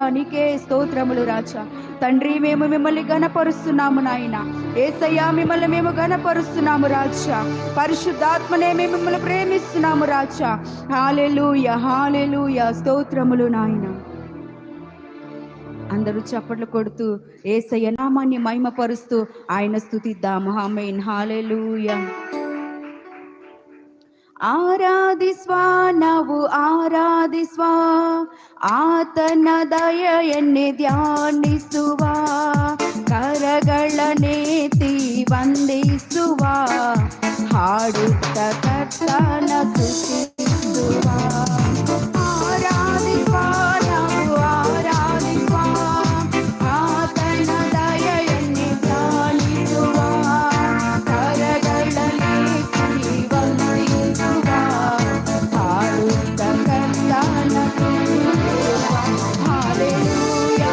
నీకే స్తోత్రములు రాజా. తండ్రి, మేము మిమ్మల్ని గణపరుస్తున్నాము నాయన. యేసయ్యా, మిమ్మల్ని మేము గణపరుస్తున్నాము రాజా. పరిశుద్ధాత్మనే మేము మిమ్మల్ని ప్రేమిస్తున్నాము రాజా. హల్లెలూయా, హల్లెలూయా, స్తోత్రములు నాయన. అందరూ చప్పట్లు కొడుతూ యేసయ్య నామాన్ని మహిమపరుస్తూ ఆయన స్తుతిద్దాము. ఆమేన్, హల్లెలూయా. ಆರಾಧಿಸ್ವಾ ನಾವು ಆರಾಧಿಸ್ವಾ, ಆತನ ದಯೆಯನ್ನೇ ಧ್ಯಾನಿಸುವ, ಕರಗಳನ್ನೆತ್ತಿ ವಂದಿಸುವ, ಹಾಡುತ್ತ ಕರ್ತನ ಸ್ತುತಿಸುವ. ಆರಾಧಿಸ್ವಾ ನಾವು ಆರಾಧಿಸ್ವಾ, ಆತನ ದಯೆಯನ್ನೇ ಧ್ಯಾನಿಸುವ, ಕರಗಳನ್ನೆತ್ತಿ ವಂದಿಸುವ, ಹಾಡುತ್ತ ಕರ್ತನ ಸ್ತುತಿಸುವ. Hallelujah,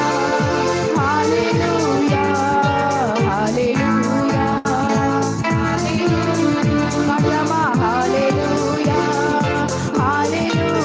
hallelujah, hallelujah, hallelujah, hallelujah, hallelujah.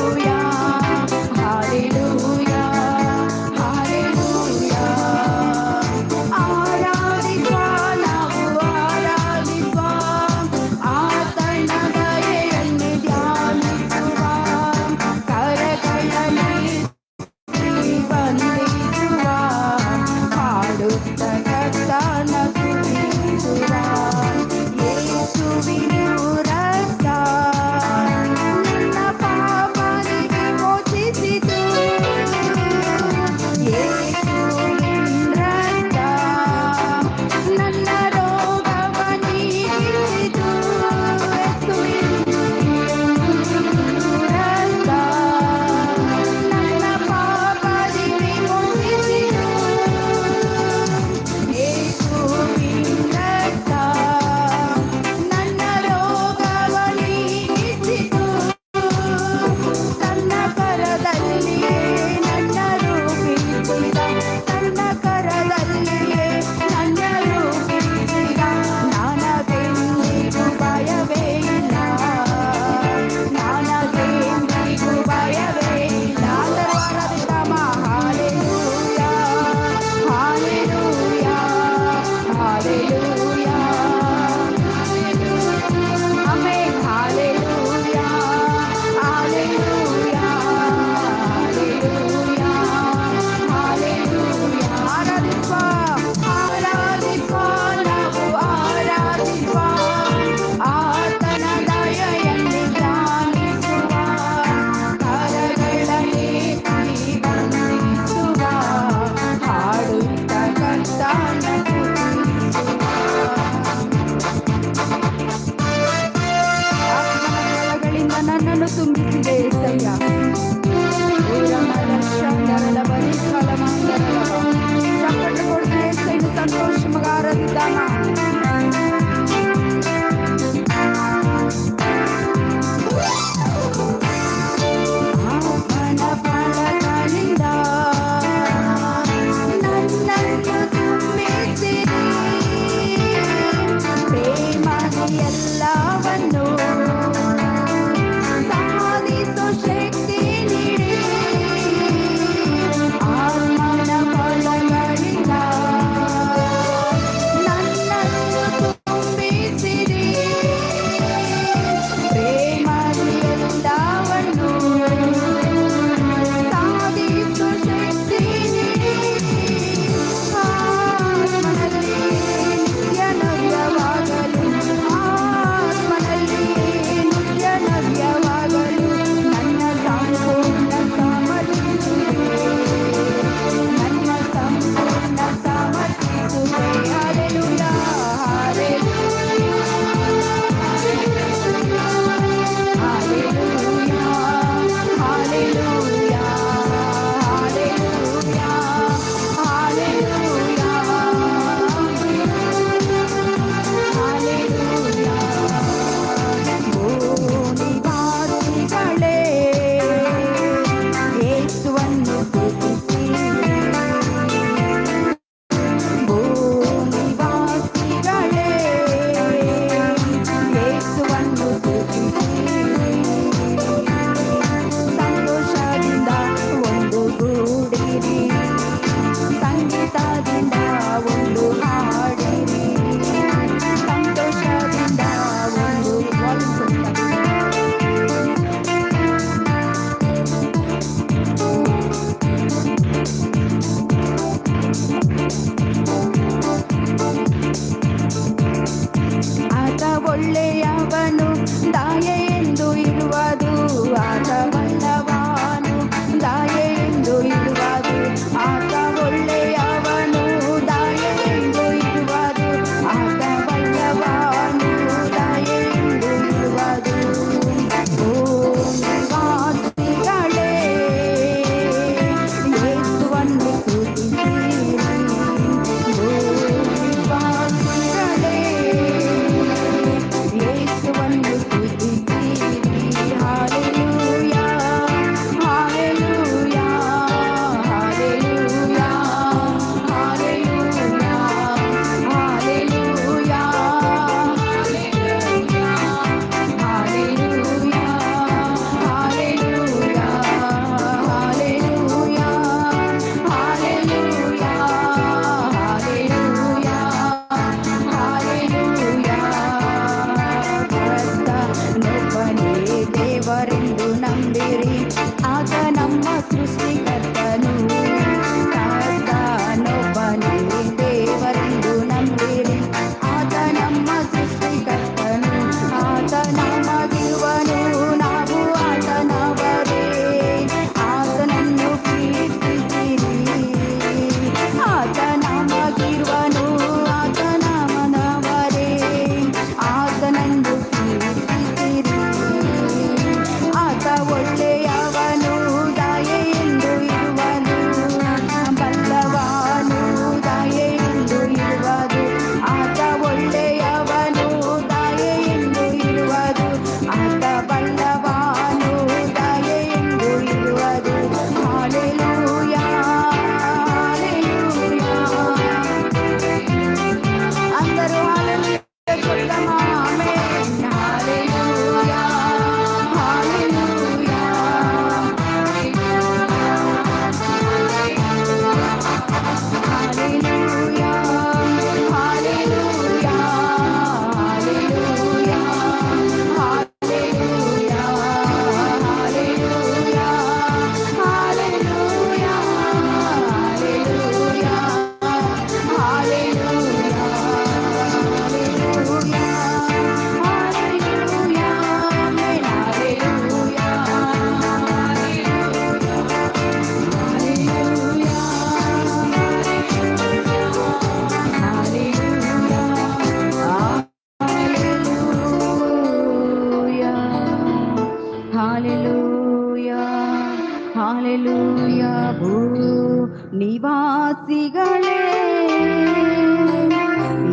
ನಿವಾಸಿಗಳೇ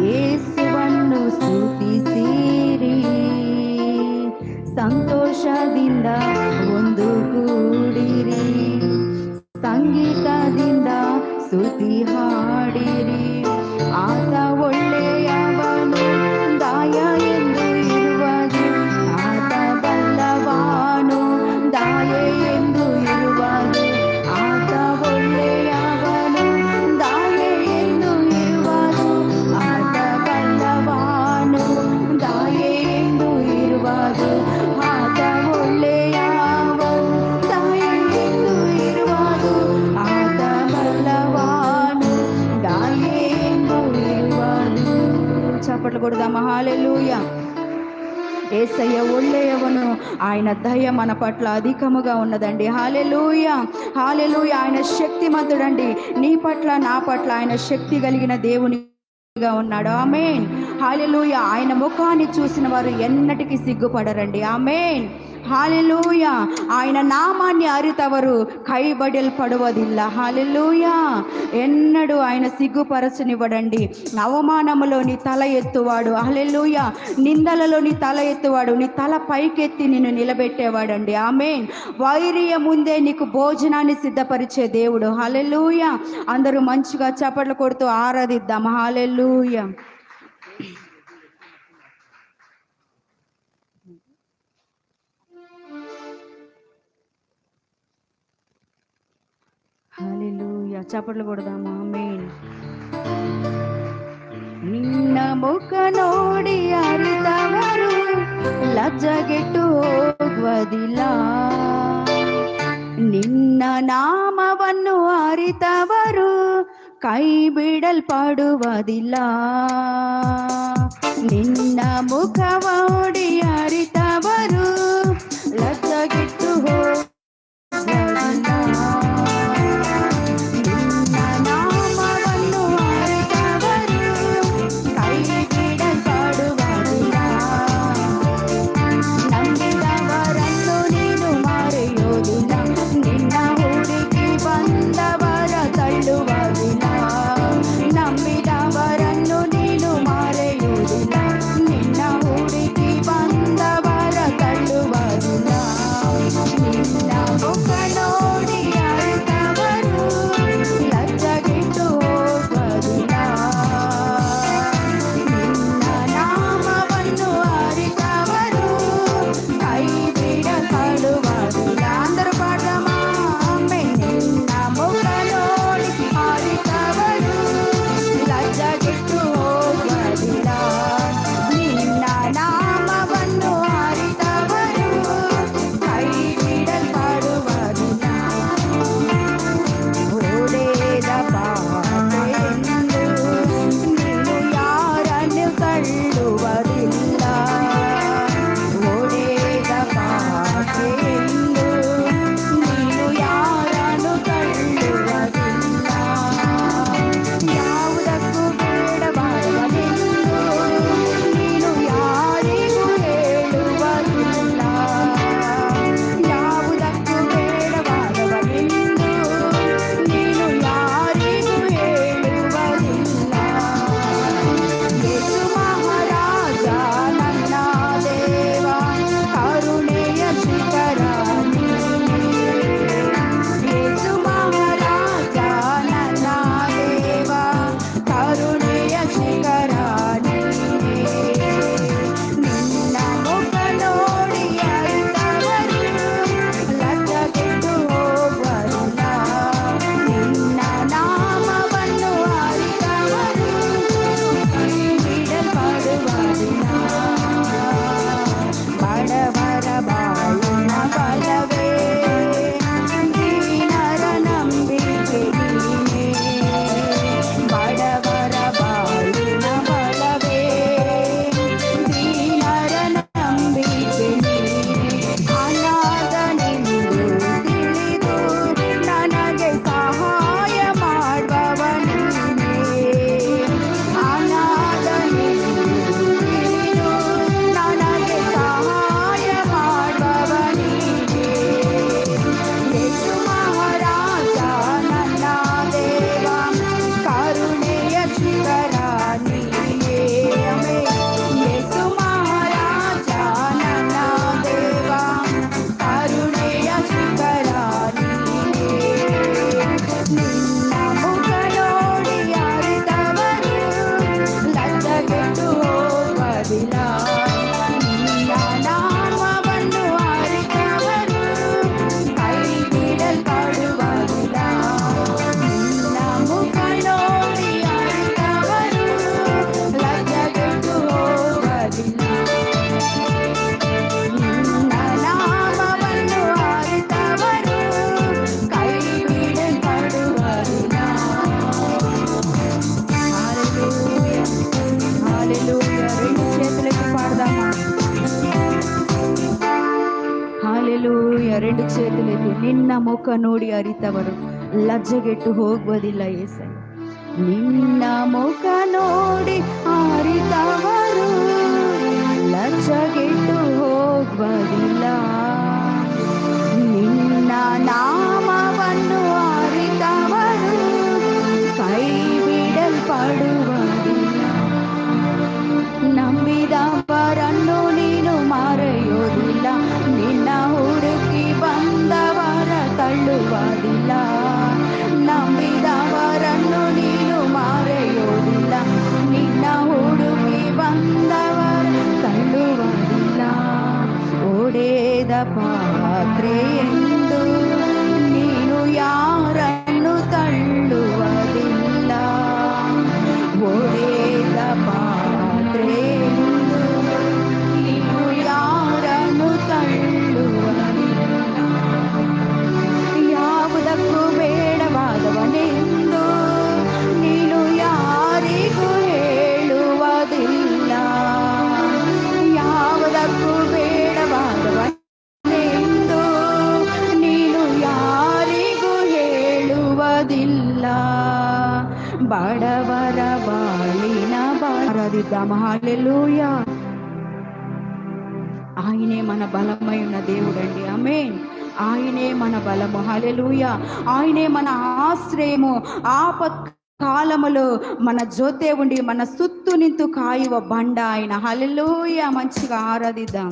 ಯೇಸುವನ್ನು ಸ್ತುತಿಸಿರಿ, ಸಂತೋಷದಿಂದ ಒಂದುಗೂಡಿರಿ, ಸಂಗೀತದಿಂದ ಸ್ತುತಿ ಹಾಡಿರಿ. ಆತ ಒಳ್ಳೆಯವನು, ದಾಯ ಎಂದು ಇರುವುದು, ಆತ ಬಲ್ಲವಾನು, ದಾಯೆ ಎಂದು ಇರುವುದು, ಆತ ಒಳ್ಳೆಯವನು, ದಾಯೆ ಎಂದು ಇರುವುದು, ಆತ ಬಲ್ಲವಾನು, ದಾಯೆ ಎಂದು ಇರುವುದು, ಆತ ಒಳ್ಳೆಯವನು, ದಾಯೆ ಎಂದು ಇರುವುದು, ಆತ ಬಲ್ಲವಾನು, ದಾಯೆ ಎಂದು ಇರುವುದು. చప్పట్లు కొడదామా? హల్లెలూయా. యేసయ్య ఒళ్ళేయవను, ఆయన దయ మన పట్ల అధికముగా ఉన్నదండి. హల్లెలూయా, హల్లెలూయా. ఆయన శక్తిమంతుడండి. నీ పట్ల నా పట్ల ఆయన శక్తి కలిగిన దేవునిగా ఉన్నాడు. ఆమేన్, హల్లెలూయా. ఆయన ముఖాన్ని చూసిన వారు ఎన్నటికీ సిగ్గుపడరండి. ఆమేన్, హల్లెలూయా. ఆయన నామాన్ని అరితవరు కైబడల్పడువదిల్ల. హల్లెలూయా. ఎన్నడూ ఆయన సిగ్గుపరచనివ్వడండి. అవమానములో నీ తల ఎత్తువాడు. హల్లెలూయా. నిందలలో నీ తల ఎత్తువాడు, నీ తల పైకెత్తి నిన్ను నిలబెట్టేవాడండి. ఆమేన్. వైరియ ముందే నీకు భోజనాన్ని సిద్ధపరిచే దేవుడు. హల్లెలూయా. అందరూ మంచిగా చప్పట్లు కొడుతూ ఆరాధిద్దాం. హల్లెలూయా. హల్లెలూయా. చప్పట్లు కొడదామా? ఆమేన్. ನಿನ್ನ ಮುಖ ನೋಡಿ ಅರಿತವರು ಲಜ್ಜಗೆಟ್ಟು ಹೋಗುವುದಿಲ್ಲ, ನಿನ್ನ ನಾಮವನ್ನು ಅರಿತವರು ಕೈ ಬಿಡಲ್ಪಡುವುದಿಲ್ಲ. ನಿನ್ನ ಮುಖ ನೋಡಿ ಅರಿತವರು ಲಜ್ಜಗೆಟ್ಟು ಹೋಗುವುದಿಲ್ಲ. ನಿನ್ನ ಮುಖ ನೋಡಿ ಅರಿತ ಹಾಗೆ ನಿನ್ನ ಮುಖ ನೋಡಿ ಅರಿತವರು ಲಜ್ಜೆಗೆಟ್ಟು ಹೋಗುವುದಿಲ್ಲ ಏಸಯ್ಯ. ನಿನ್ನ ಮುಖ ನೋಡಿ ಅರಿತವರು ಲಜ್ಜೆಗೆಟ್ಟು ಹೋಗುವುದಿಲ್ಲ. ನಿನ್ನ ನಾಮವನ್ನು ಅರಿತವರು ಕೈ ಬಿಡಲ್ಪಡುವುದಿಲ್ಲ. ನಂಬಿದವರನ್ನು ನೀನು ಮರೆಯೋದಿಲ್ಲ, ನಿನ್ನ ಹುಡುಕಿ ಬಂದವರ ತಳ್ಳುವುದಿಲ್ಲ. ನಂಬಿದವರನ್ನು ನೀನು ಮರೆಯೋದಿಲ್ಲ, ನಿನ್ನ ಹುಡುಕಿ ಬಂದವರ ತಳ್ಳುವುದಿಲ್ಲ. ಒಡೆದ ಪಾತ್ರೆ ಎಂದು ನೀನು ಯಾರನ್ನು ತಳ್ಳುವುದಿಲ್ಲ. ಒಡೆದ ಪಾತ್ರೆ ಎಂದು ನೀನು ಯಾರನ್ನು ತಳ್ಳುವುದಿಲ್ಲ. ಯಾವುದಕ್ಕೂ ಬೇಡವಾದವನೆಂದು ನೀನು ಯಾರಿಗೂ ಹೇಳುವುದಿಲ್ಲ. ಯಾವುದಕ್ಕೂ ಬೇಡವಾದವನೆಂದು ನೀನು ಯಾರಿಗೂ ಹೇಳುವುದಿಲ್ಲ. ಬಡವರ ಬಾಳಿನ బారదిద్దాము. హల్లెలూయా. ఆయనే మన బలమై ఉన్న దేవుడండి. ఆమేన్. ఆయనే మన బలము. హల్లెలూయా. ఆయనే మన ఆశ్రయము. ఆపత్కాలములో మన జొతే ఉండి మన సుత్తు నింతు కాయువ బండ ఆయన. హల్లెలూయా. మంచిగా ఆరాధిద్దాం.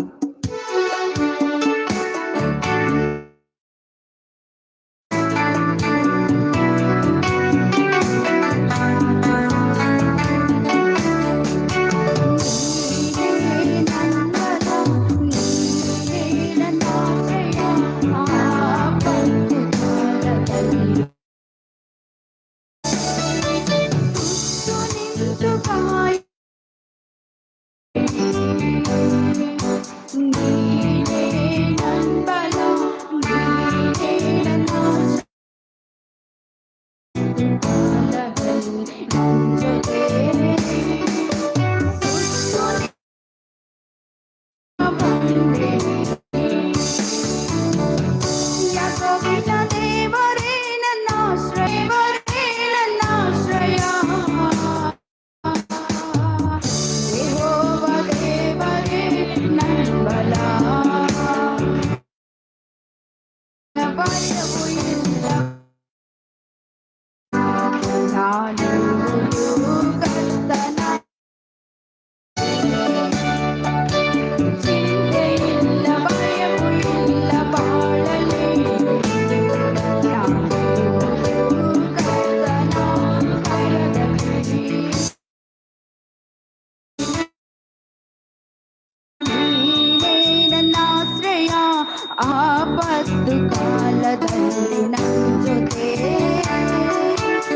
ಆಪತ್ತು ಕಾಲದಲ್ಲಿ ನನ್ನ ಜೊತೆ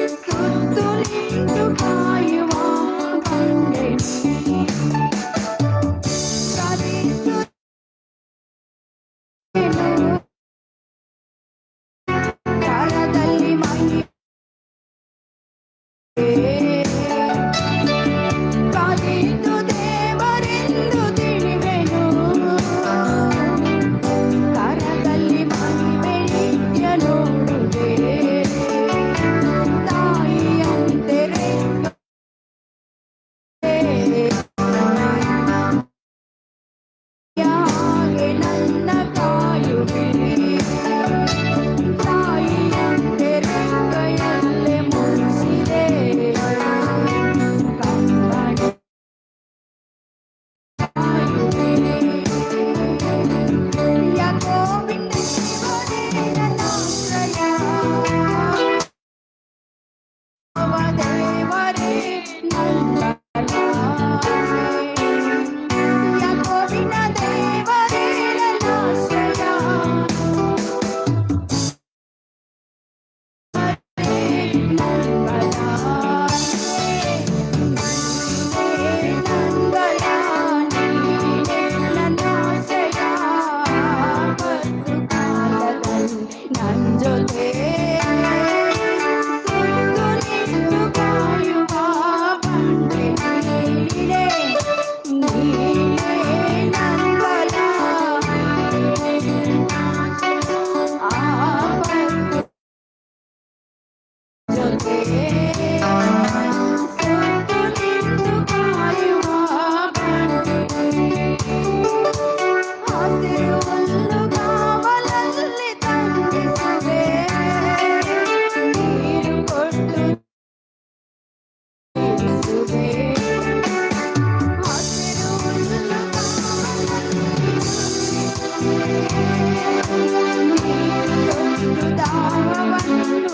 ಸುತ್ತು ನಿಂತು ಕಾಯ ದಾವವನ್ನು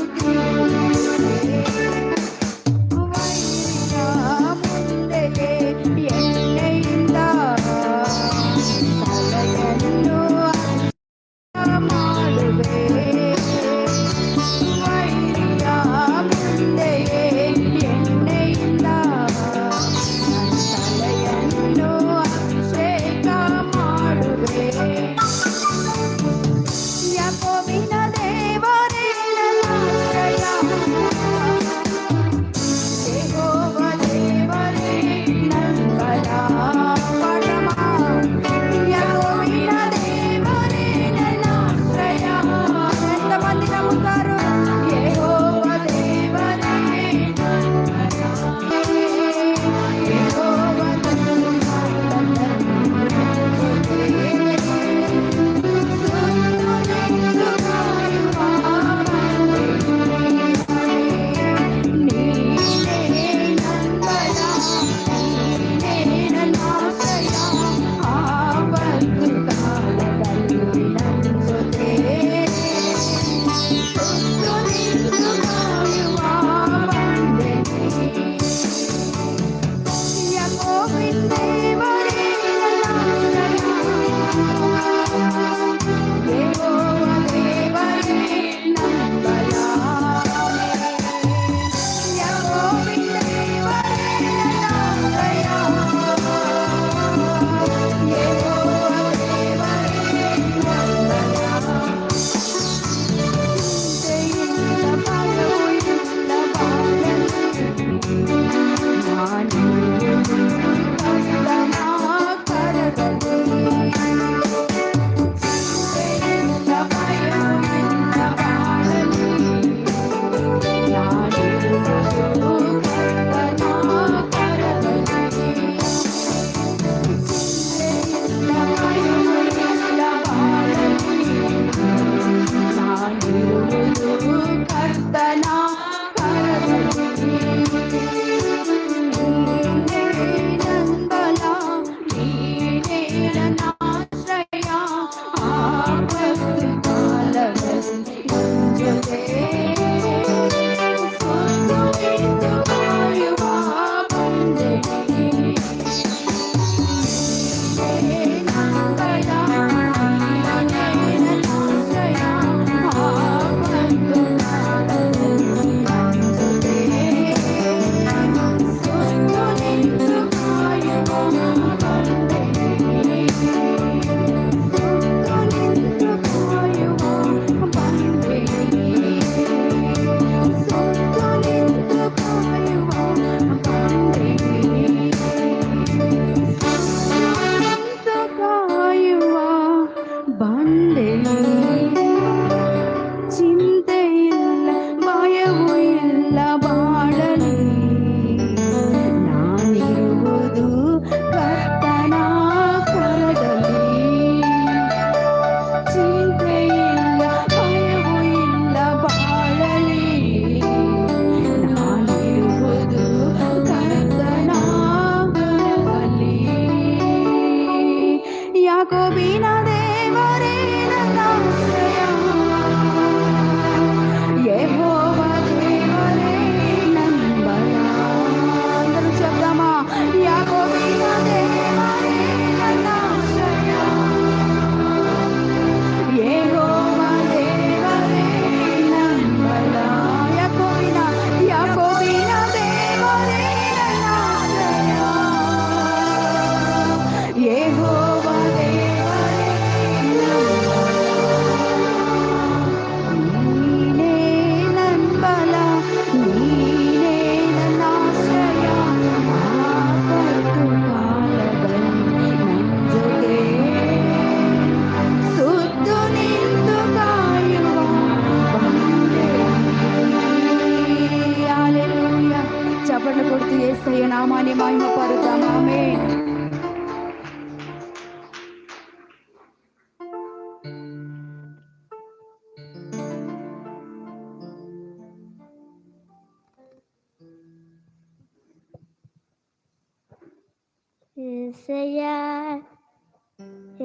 చప్పట్లు కొడుతూ యేసయ్య నామాన్ని మహిమపరుద్దాం. ఆమేన్. యేసయ్యా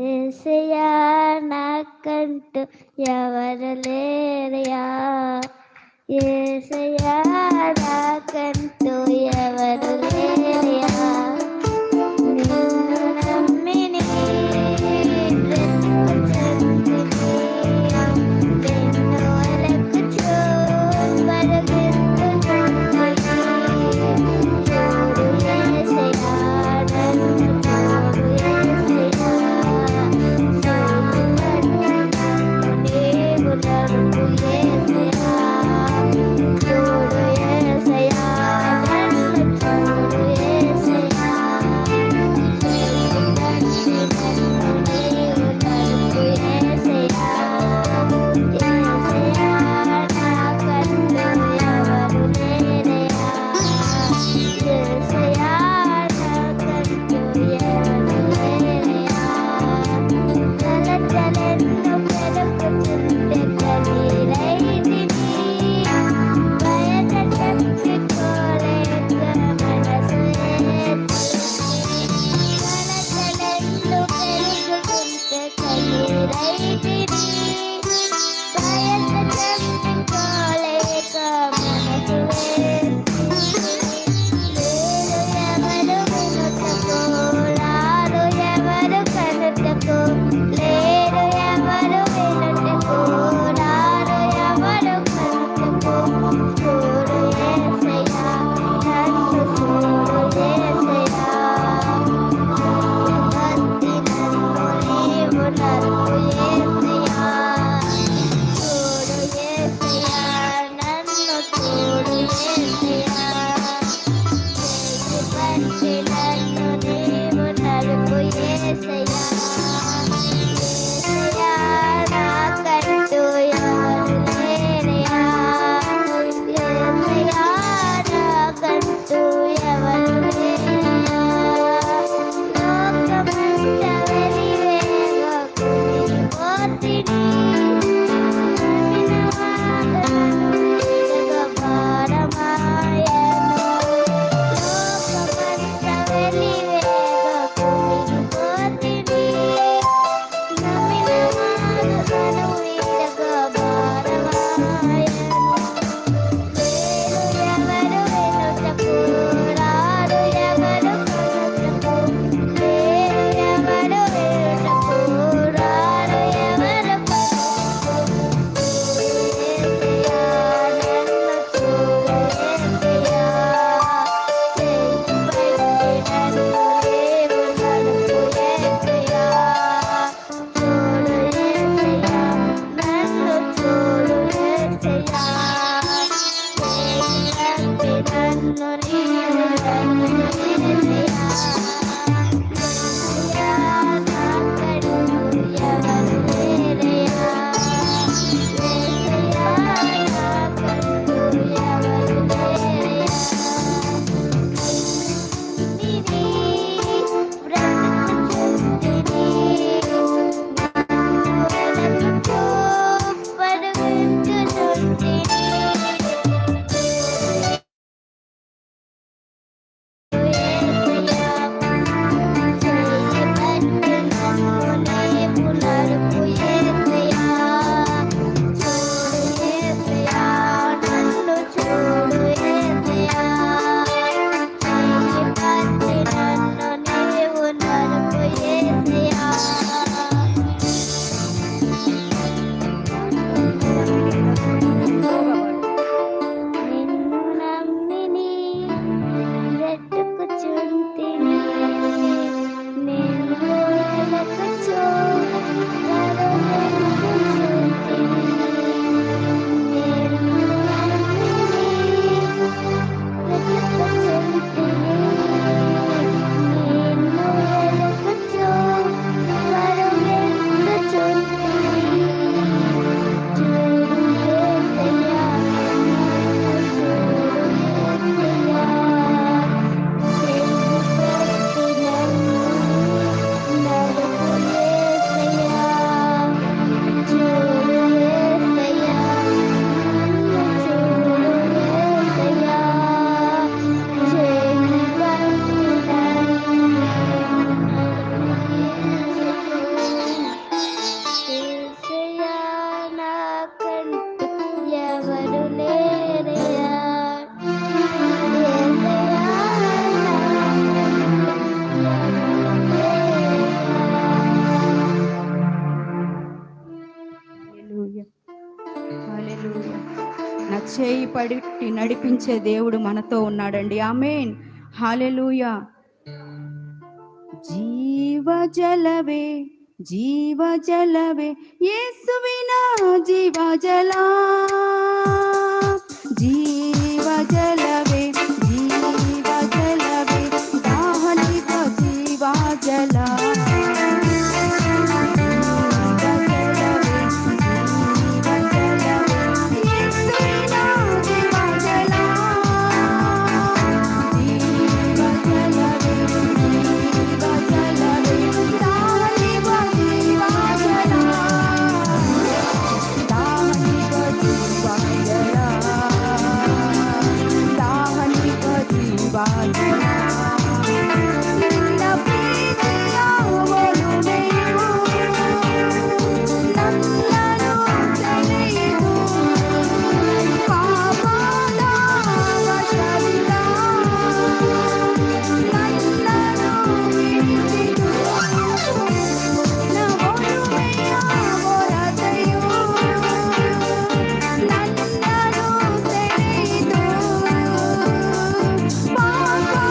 యేసయ్యా నాకంటూ ఎవరు లేరయ్యా, యేసయ్యా నాకంటూ ఎవరు లేరయ్యా, నిన్ను నమ్మి నీ బ్రతుకుచుంటిని, నిన్ను వెతుకుచూ పరుగెత్తుచుంటిని. చూడు యేసయ్యా నన్ను చూడు యేసయ్యా, నీవు నడుపు యేసయ్యా, చూడు యేసయ్యా నన్ను చూడు యేసయ్యా, నీవు నడుపు యేసయ్యా, యేసయ్యా నాకంటూ ఎవరు లేరయ్యా, యేసయ్యా నాకంటూ ఎవరు లేరయ్యా, కలతలెన్నో పెరుగుతుంటే కన్నీరైతిని, బయట చెప్పుకోలేక మనసు కలతలెన్నో పెరుగుతుంటే కన్నీరైతిని, బయట చెప్పుకోలేక మనసు లేరు ఎవరు వినుటకు, రారు ఎవరు కనుటకు, లేరు ఎవరు వినుటకు, రారు ఎవరు కనుటకు. చూడు యేసయ్యా నన్ను చూడు యేసయ్యా, భక్తి నన్ను నీవు నడుపు యేసయ్యా, చూడు యేసయ్యా నన్ను చూడు యేసయ్యా, చేయి పట్టి నన్ను నీవు నడుపు యేసయ్యా, యేసయ్యా నాకంటూ ఎవరు లేరయ్యా, యేసయ్యా నాకంటూ ఎవరు లేరయ్యా, లోకమంతా వెలివేగ కుమిలిపోతిని, నమ్మిన వాదనను వీడగ భారమాయను, లోకమంతా వెలివేగ కుమిలిపోతిని, నమ్మిన వాదనను వీడగ భారమాయను, లేరు ఎవరు వినుటకు, రారు ఎవరు కనుటకు, లేరు ఎవరు వినుటకు, రారు ఎవరు కనుటకు. యేసయ్యా నన్ను చూడు యేసయ్యా, చేయి పట్టి నన్ను నీవు నడుపు యేసయ్యా, చూడు యేసయ్యా నన్ను చూడు యేసయ్యా, చేయి పట్టి నన్ను నీవు నడుపు భయపడి నడిపించే దేవుడు మనతో ఉన్నాడండి. ఆమేన్, హల్లెలూయా. జీవజలవే జీవజలవే యేసువిన జీవజలా, జీవజలవే జీవజలవే దాహనిక జీవజలా, పాప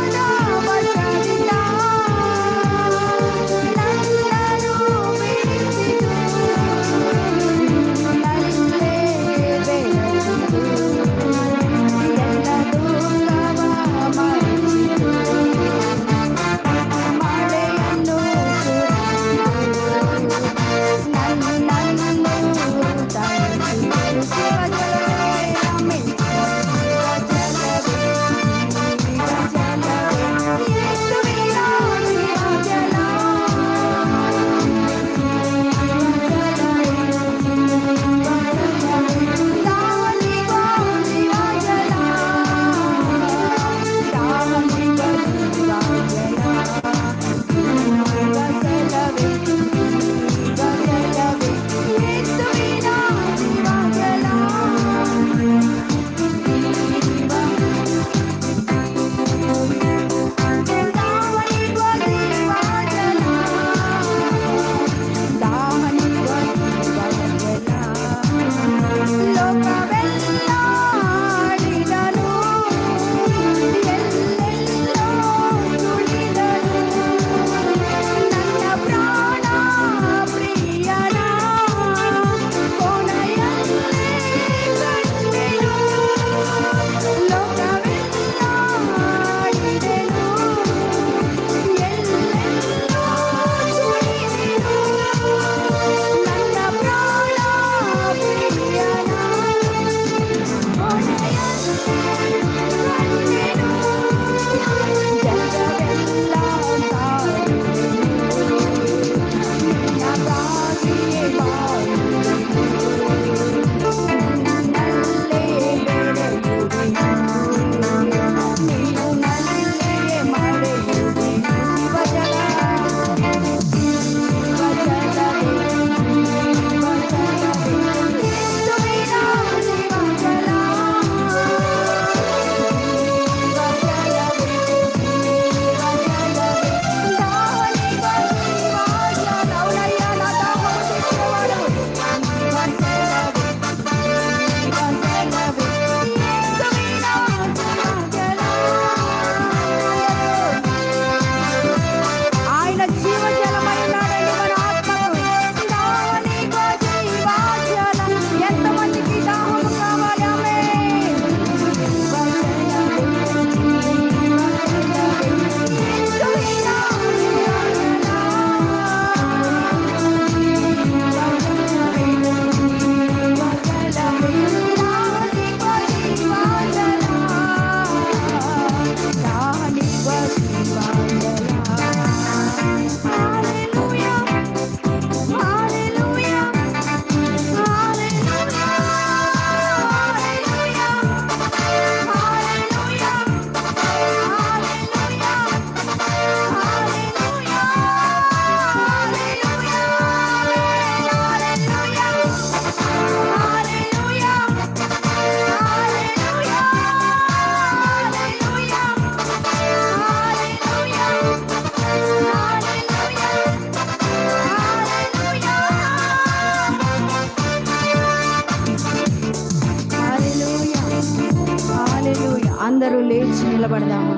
లేచి నిలబడదామా?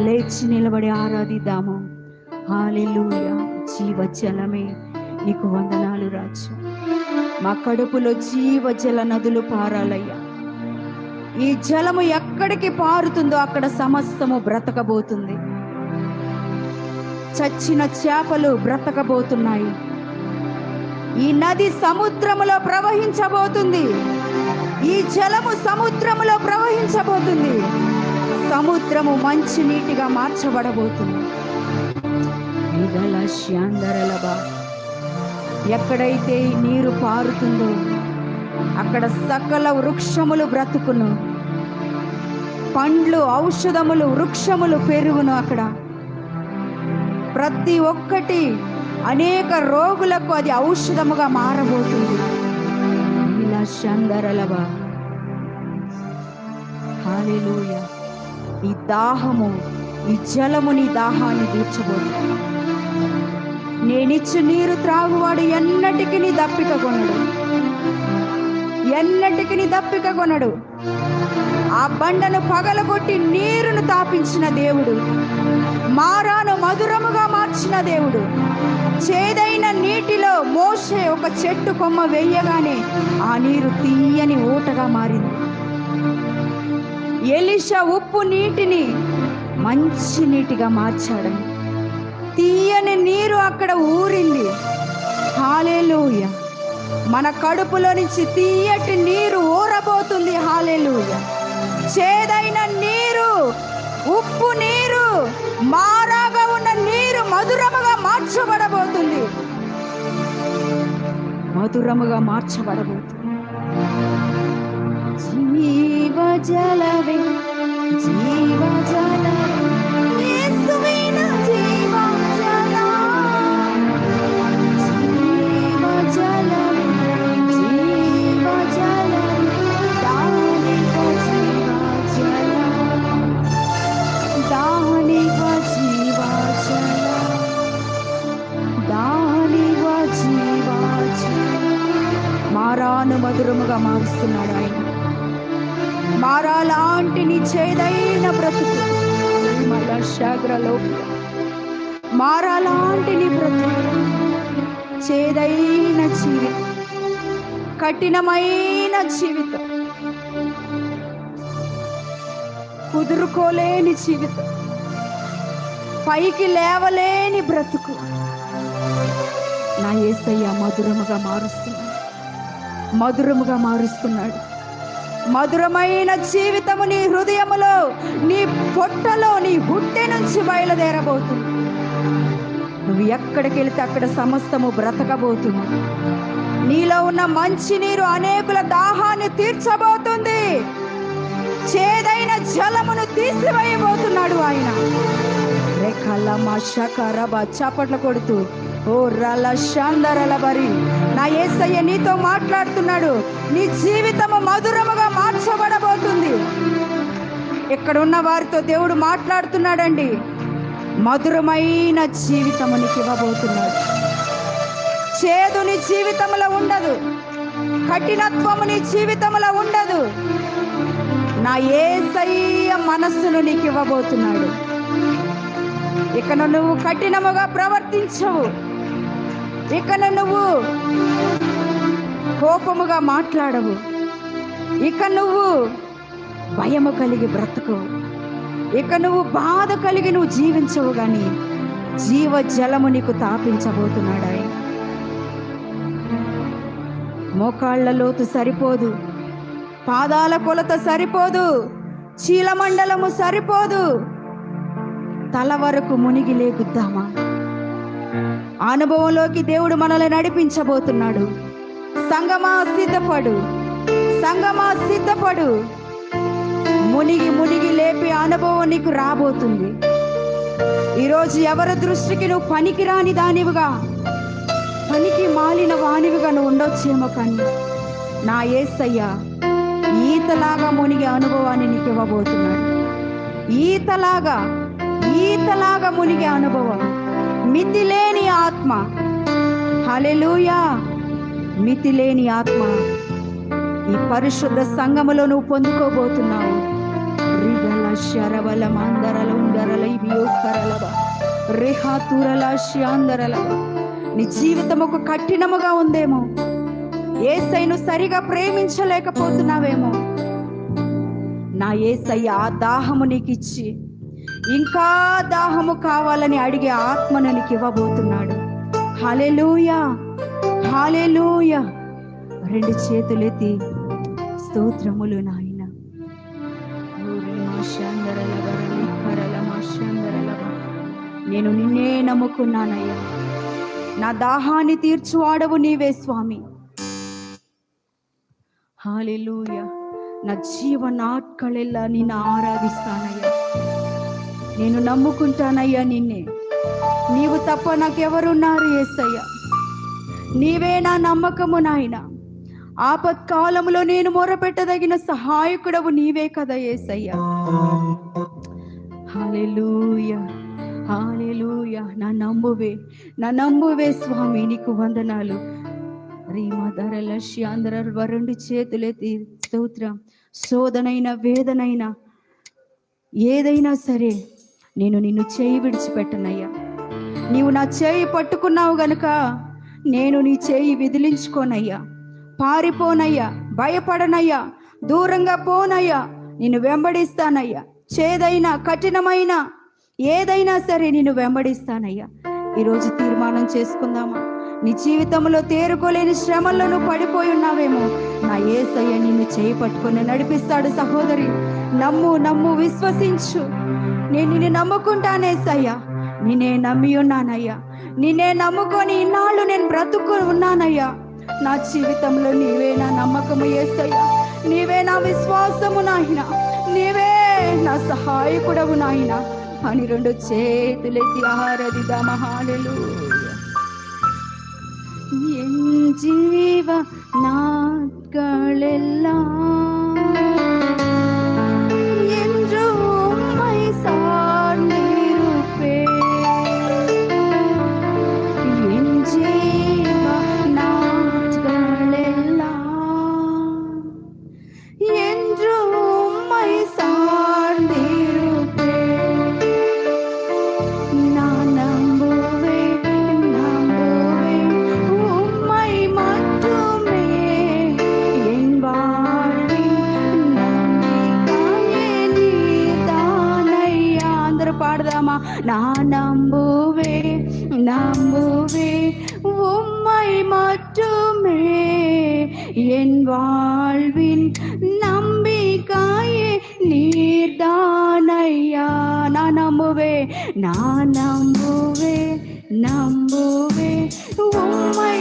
లేచి నిలబడి ఆరాధిద్దాము. హల్లెలూయా. జీవజలమే నీకు వందనాలు రాజా. మా కడుపులో జీవజల నదులు పారాలయ్యా. ఈ జలము ఎక్కడికి పారుతుందో అక్కడ సమస్తము బ్రతకబోతుంది. చచ్చిన చేపలు బ్రతకబోతున్నాయి. ఈ నది సముద్రములో ప్రవహించబోతుంది. ఈ జలము సముద్రములో ప్రవహించబోతుంది. సముద్రము మంచి నీటిగా మార్చబడబోతుంది. ఎక్కడైతే ఈ నీరు పారుతుందో అక్కడ సకల వృక్షములు బ్రతుకును. పండ్లు, ఔషధములు, వృక్షములు పెరుగును. అక్కడ ప్రతి ఒక్కటి అనేక రోగులకు అది ఔషధముగా మారబోతుంది. ఇలా షందరలబా. హల్లెలూయా. ఈ దాహము, ఈ జలము నీ దాహాన్ని తీర్చబోతుంది. నేనిచ్చు నీరు త్రాగువాడు ఎన్నటికి నీ దప్పిక కొనడు. ఎన్నటికి నీ దప్పిక కొనడు. ఆ బండను పగలగొట్టి నీరును తాపించిన దేవుడు, మారాను మధురముగా మార్చిన దేవుడు. చేదైన నీటిలో మోషే ఒక చెట్టు కొమ్మ వేయగానే ఆ నీరు తీయని ఊటగా మారింది. ఎలీషా ఉప్పు నీటిని మంచి నీటిగా మార్చాడని తీయని నీరు అక్కడ ఊరింది. హల్లెలూయా. మన కడుపులో నుంచి తీయటి నీరు ఊరబోతుంది. హల్లెలూయా. చేదైన నీరు, ఉప్పు నీరు, మారాగా ఉన్న నీరు మధురముగా మార్చబడబోతుంది. మధురముగా మార్చబడబోతుంది. జీవజలవే, జీవజలవే, యేసువైన జీవజల, జీవజలవే, జీవజలవే, దానిక జీవజల, దానిక జీవజల, దానిక జీవజల. మారాను మధురముగా మారుస్తున్నాడు ఆయన. మారాలాంటి నీ చేదైన బ్రతుకు, మారాలాంటి నీ బ్రతుకు, చేదైన జీవితం, కఠినమైన జీవితం, కుదురుకోలేని జీవితం, పైకి లేవలేని బ్రతుకు నా యేసయ్య మధురముగా మారుస్తున్నాడు. మధురముగా మారుస్తున్నాడు. మధురమైన జీవితము నీ హృదయములో, నీ పొట్టలో, నీ గుట్టె నుంచి బయలుదేరబోతుంది. నువ్వు ఎక్కడికి వెళితే అక్కడ సమస్తము బ్రతకబోతుంది. నీలో ఉన్న మంచి నీరు అనేకుల దాహాన్ని తీర్చబోతుంది. చేదైన జలమును తీసివేయబోతున్నాడు ఆయన. చప్పట్లు కొడుతూ ఓ రల శాందరల బరి. నా యేసయ్య నీతో మాట్లాడుతున్నాడు. నీ జీవితము మధురముగా మార్చబడబోతుంది. ఇక్కడ ఉన్న వారితో దేవుడు మాట్లాడుతున్నాడండి. మధురమైన జీవితము నీకు ఇవ్వబోతున్నాడు. చేదు నీ జీవితంలో ఉండదు. కఠినత్వము నీ జీవితంలో ఉండదు. నా యేసయ్య మనస్సును నీకు ఇవ్వబోతున్నాడు. ఇక నువ్వు కఠినముగా ప్రవర్తించవు. ఇక నువ్వు కోపముగా మాట్లాడవు. ఇక నువ్వు భయము కలిగి బ్రతకవు. ఇక నువ్వు బాధ కలిగి నువ్వు జీవించవు. కానీ జీవజలము నీకు తాపించబోతున్నాడు ఆయన. మోకాళ్ల లోతు సరిపోదు, పాదాల కొలత సరిపోదు, చీలమండలము సరిపోదు. తల వరకు మునిగి లేగుద్దామా? అనుభవంలోకి దేవుడు మనల్ని నడిపించబోతున్నాడు. సంగమా సిద్ధపడు, సంగమా సిద్ధపడు. మునిగి మునిగి లేపి అనుభవం నీకు రాబోతుంది. ఈరోజు ఎవరి దృష్టికి నువ్వు పనికిరాని దానివిగా, పనికి మాలిన వానివిగా నువ్వు ఉండొచ్చేమో, కానీ నా యేసయ్య ఈతలాగా మునిగే అనుభవాన్ని నీకు ఇవ్వబోతున్నాడు. ఈతలాగా మునిగే అనుభవం, మితిలేని ఆత్మ. హల్లెలూయా. మితిలేని ఆత్మ ఈ పరిశుద్ధ సంఘములో నువ్వు పొందుకోబోతున్నావు. రిగల శరవల మందరల ఉండరల ఇవియోకరలవ రేహాతురల శ్యాందరలవ. నీ జీవితం ఒక కఠినముగా ఉందేమో, యేసయ్యను సరిగా ప్రేమించలేకపోతున్నావేమో. నా యేసయ్య ఆ దాహము నీకు ఇచ్చి ఇంకా దాహము కావాలని అడిగే ఆత్మను నీకు ఇవ్వబోతున్నాడు. హల్లెలూయా, హల్లెలూయా. రెండు చేతులెత్తి స్తోత్రములు నాయన. నేను నిన్నే నమ్ముకున్నానయ్యా. నా దాహాన్ని తీర్చువాడవు నీవే స్వామి. హల్లెలూయా. నా జీవనాట్కళెల్లా నిన్ను ఆరాధిస్తానయ్యా. నేను నమ్ముకుంటానయ్యా నిన్నే. నీవు తప్ప నాకెవరున్నారు యేసయ్యా? నీవే నా నమ్మకము నాయన. ఆపత్కాలములో నేను మొరపెట్టదగిన సహాయకుడవు నీవే కదా యేసయ్యా. హల్లెలూయా, హల్లెలూయా. నా నమ్మువే స్వామి, నీకు వందనాలు. రీమధరల శ్యాంధ్ర రెండు చేతులెత్తి స్తోత్రం. శోధనైన వేదనైన ఏదైనా సరే నేను నిన్ను చేయి విడిచిపెట్టనయ్యా. నీవు నా చేయి పట్టుకున్నావు గనుక నేను నీ చేయి విదిలించుకోనయ్యా. పారిపోనయ్యా, భయపడనయ్యా, దూరంగా పోనయ్యా. నిన్ను వెంబడిస్తానయ్యా. చేదైనా కఠినమైన ఏదైనా సరే నిన్ను వెంబడిస్తానయ్యా. ఈరోజు తీర్మానం చేసుకుందామా? నీ జీవితంలో తేరుకోలేని శ్రమల్లో నువ్వు పడిపోయి ఉన్నావేమో. నా యేసయ్య నిన్ను చేయి పట్టుకొని నడిపిస్తాడు. సహోదరి, నమ్ము, విశ్వసించు. నేను నిన్ను నమ్ముకుంటానేసయ్యా. నేనే నమ్మి ఉన్నానయ్యా. నిన్నే నమ్ముకొని ఇన్నాళ్ళు నేను బ్రతుకు ఉన్నానయ్యా. నా జీవితంలో నీవే నా నమ్మకము యేసయ్యా. నీవే నా విశ్వాసము నాయన. నీవే నా సహాయకుడవు నాయన అని రెండు చేతులెత్తి ఆరాధిద్దామ. హల్లెలూయా. என் ஜீவ நாட்களெல்லாம் என்று உம்மை சார்ந்திருப்பேன். என் ஜீவ நாட்களெல்லாம் என்று உம்மை சார்ந்திருப்பேன். நான் நம்புவேன் மட்டுமே என் வாழ்வின் நம்பிக்கையே நீதானையா. అందరూ పాడదామా? நான் நம்புவேன் உம்மை மட்டுமே என் வாழ்வின் நம்பிக்கையே நீதானையா. நான் நம்புவேன் உம்மை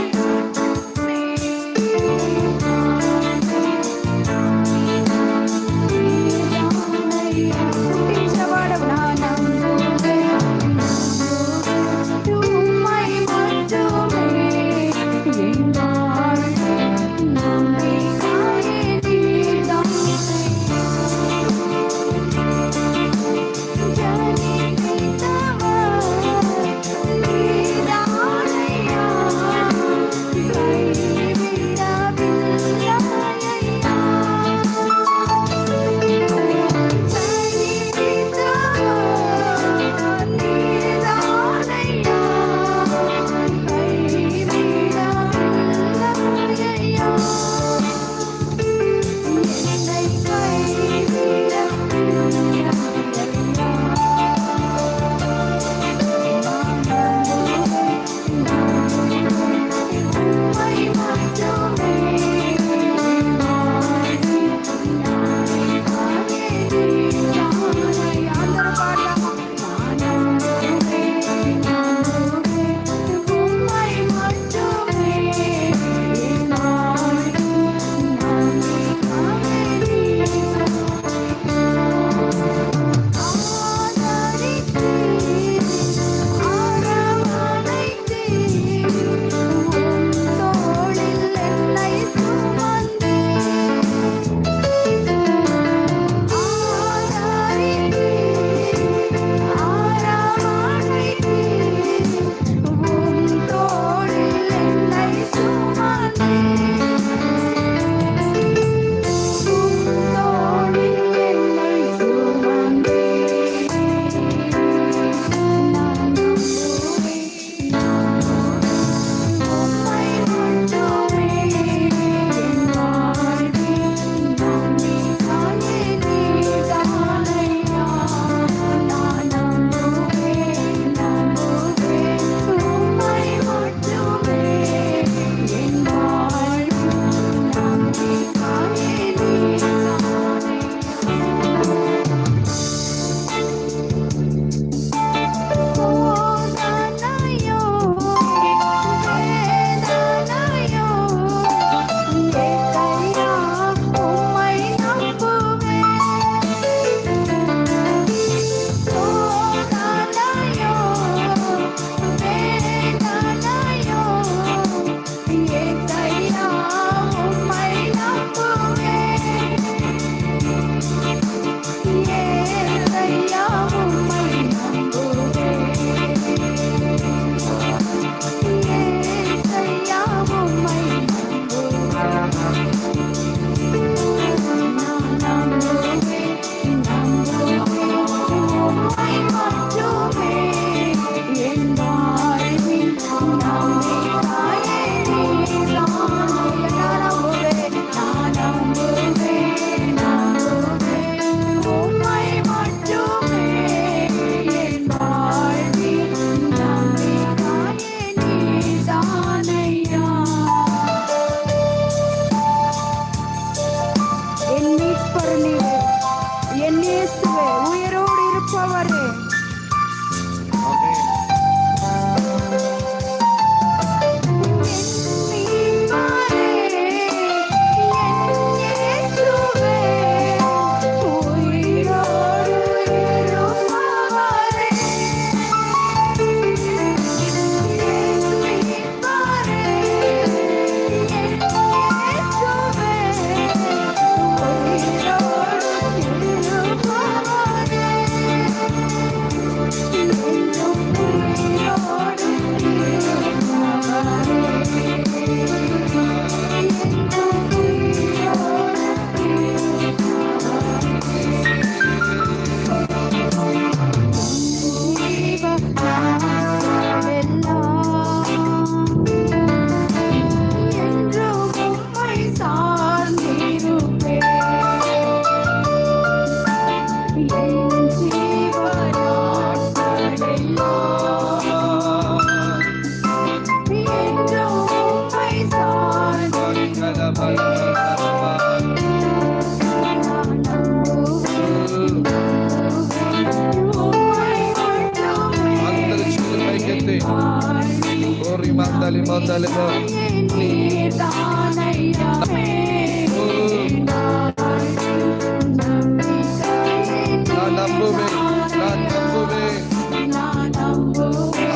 మందలి మందలి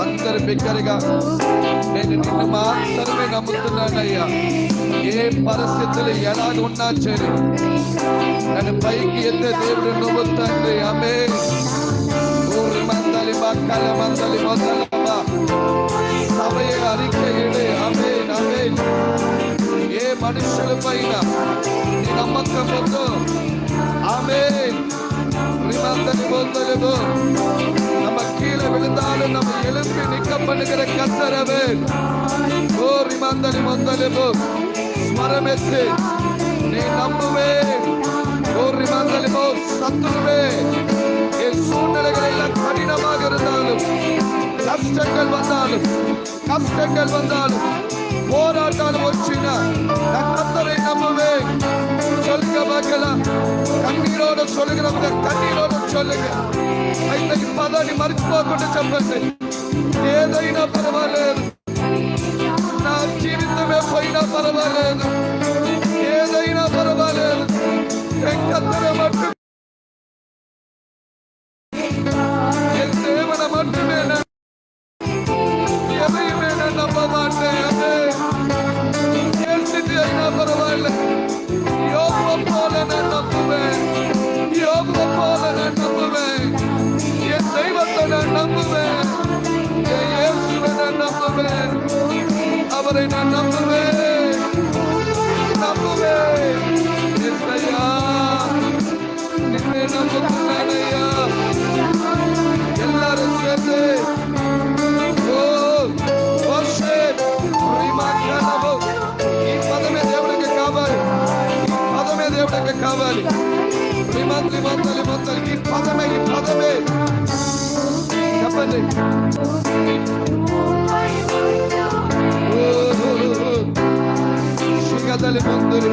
అందరు బిగ్గరగా నేను నిన్ను మాత్రమే నమ్ముతున్నానయ్యా. ఏ పరిస్థితులు ఎలాగ ఉన్నా సరే నన్ను పైకి ఎత్తే దేవుడు నువ్వు తండ్రి. ఆమేన్. ఊరి మందలి బక్కల మందలి మొదలమ్మా సభయ అరికయుడే. ఆమేన్ ఆమేన్. ఏ మనుషుల పైన నీ నమ్మకం వద్దు. ஆமென். ரிமந்தலி போதலபோ நம்ம கீழே விழுந்தாலும் நம்ம எழுப்பி நிக்க பண்ணுகிற கர்த்தரவே. ஓ ரிமந்தலி போதலபோ ஸ்மரமெத்து நீ நம்புவே. ஓ ரிமந்தலி போ சத்துருவே என் சூழ்நிலைகள் எல்லாம் கடினமாக இருந்தாலும் கஷ்டங்கள் வந்தாலும் போராட்டாலும் వచ్చినా நான் கர்த்தரை நம்புவேன். சொல்லுங்க பார்க்கலாம். కన్నీరోడు சொல்லுகிறவங்க కన్నీరోడు சொல்லுங்க. అయితే ఈ పదాన్ని మర్చిపోకుండా చెప్పండి. ఏదైనా పర్వాలేదు, నా జీవితమే పోయినా పర్వాలేదు, ఏదైనా పర్వాలేదు, కర్తரை మట్టు என் தேவனை மட்டுமே எதையுமே நான் நம்ப மாட்டேன். என் சித்தி అయినా పర్వాలేదు, யோபு போல நான் நம்புவேன். யோபு போல நான் நம்புவேன். என் தெய்வத்தை நான் நம்புவேன். என் இயேசுவை நான் நம்புவேன். அவரை நான் நம்புவேன். எஸ்ஐயா நின்னை நம்புகிறேனையா. எல்லாரும் சேர்ந்து ఈ పదమే దేవుడికి కావాలి. పదమే దేవుడికి కావాలి. రిమంతలి మంతలి మంతలి ఈ పదమే చెప్పండి. శిగదలి ముందరి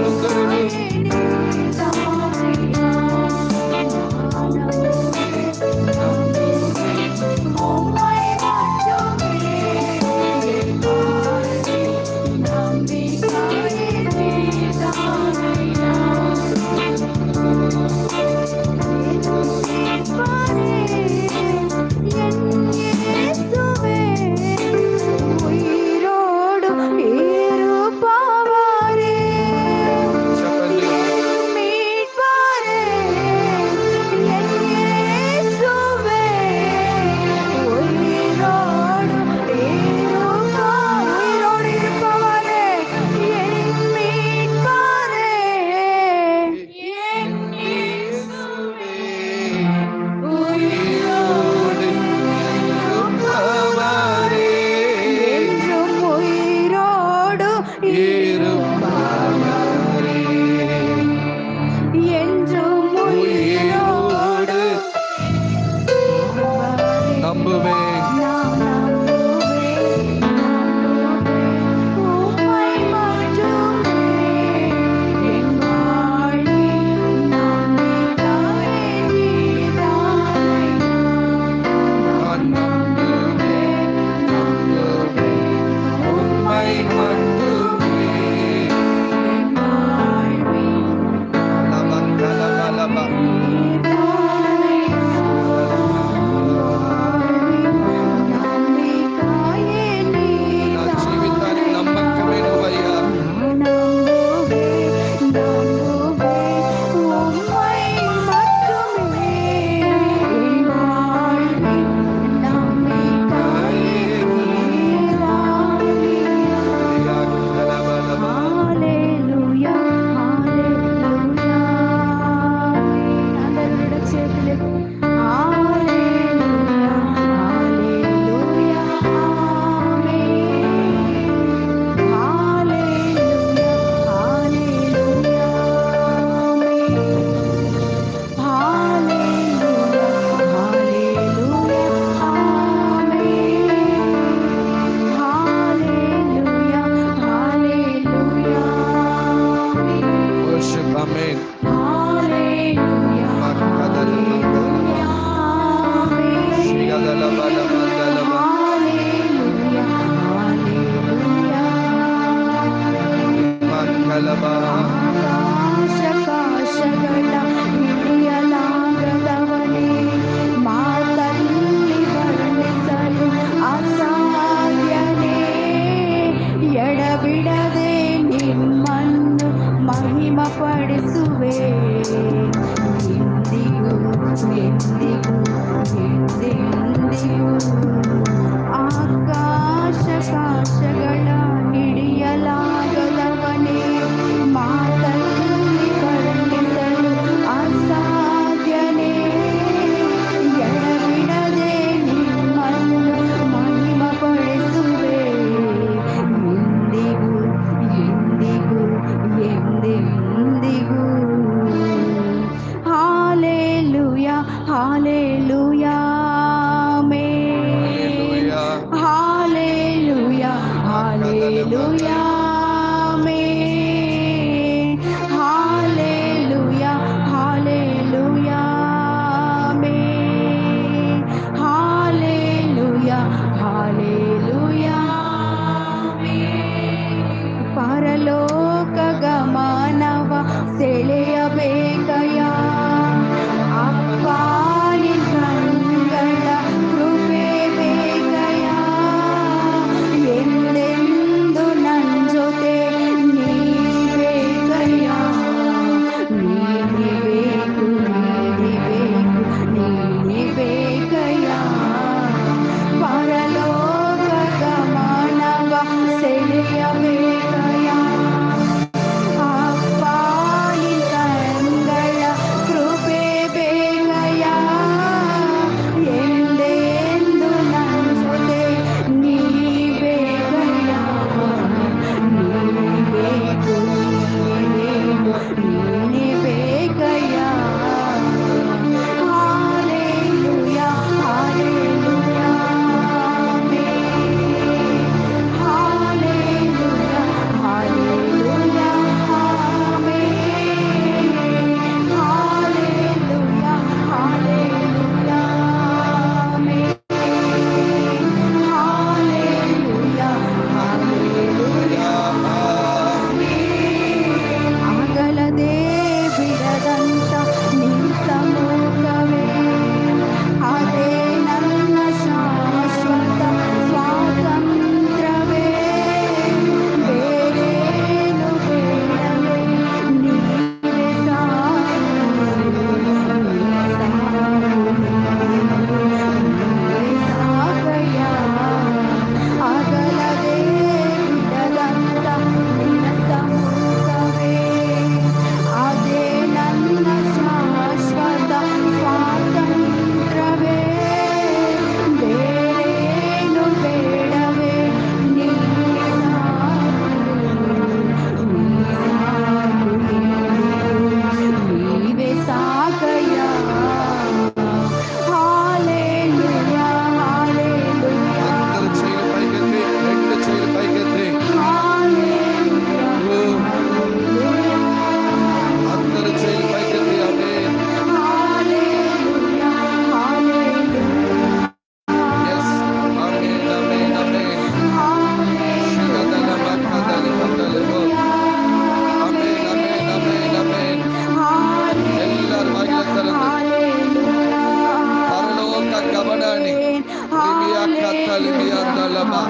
Mandalama.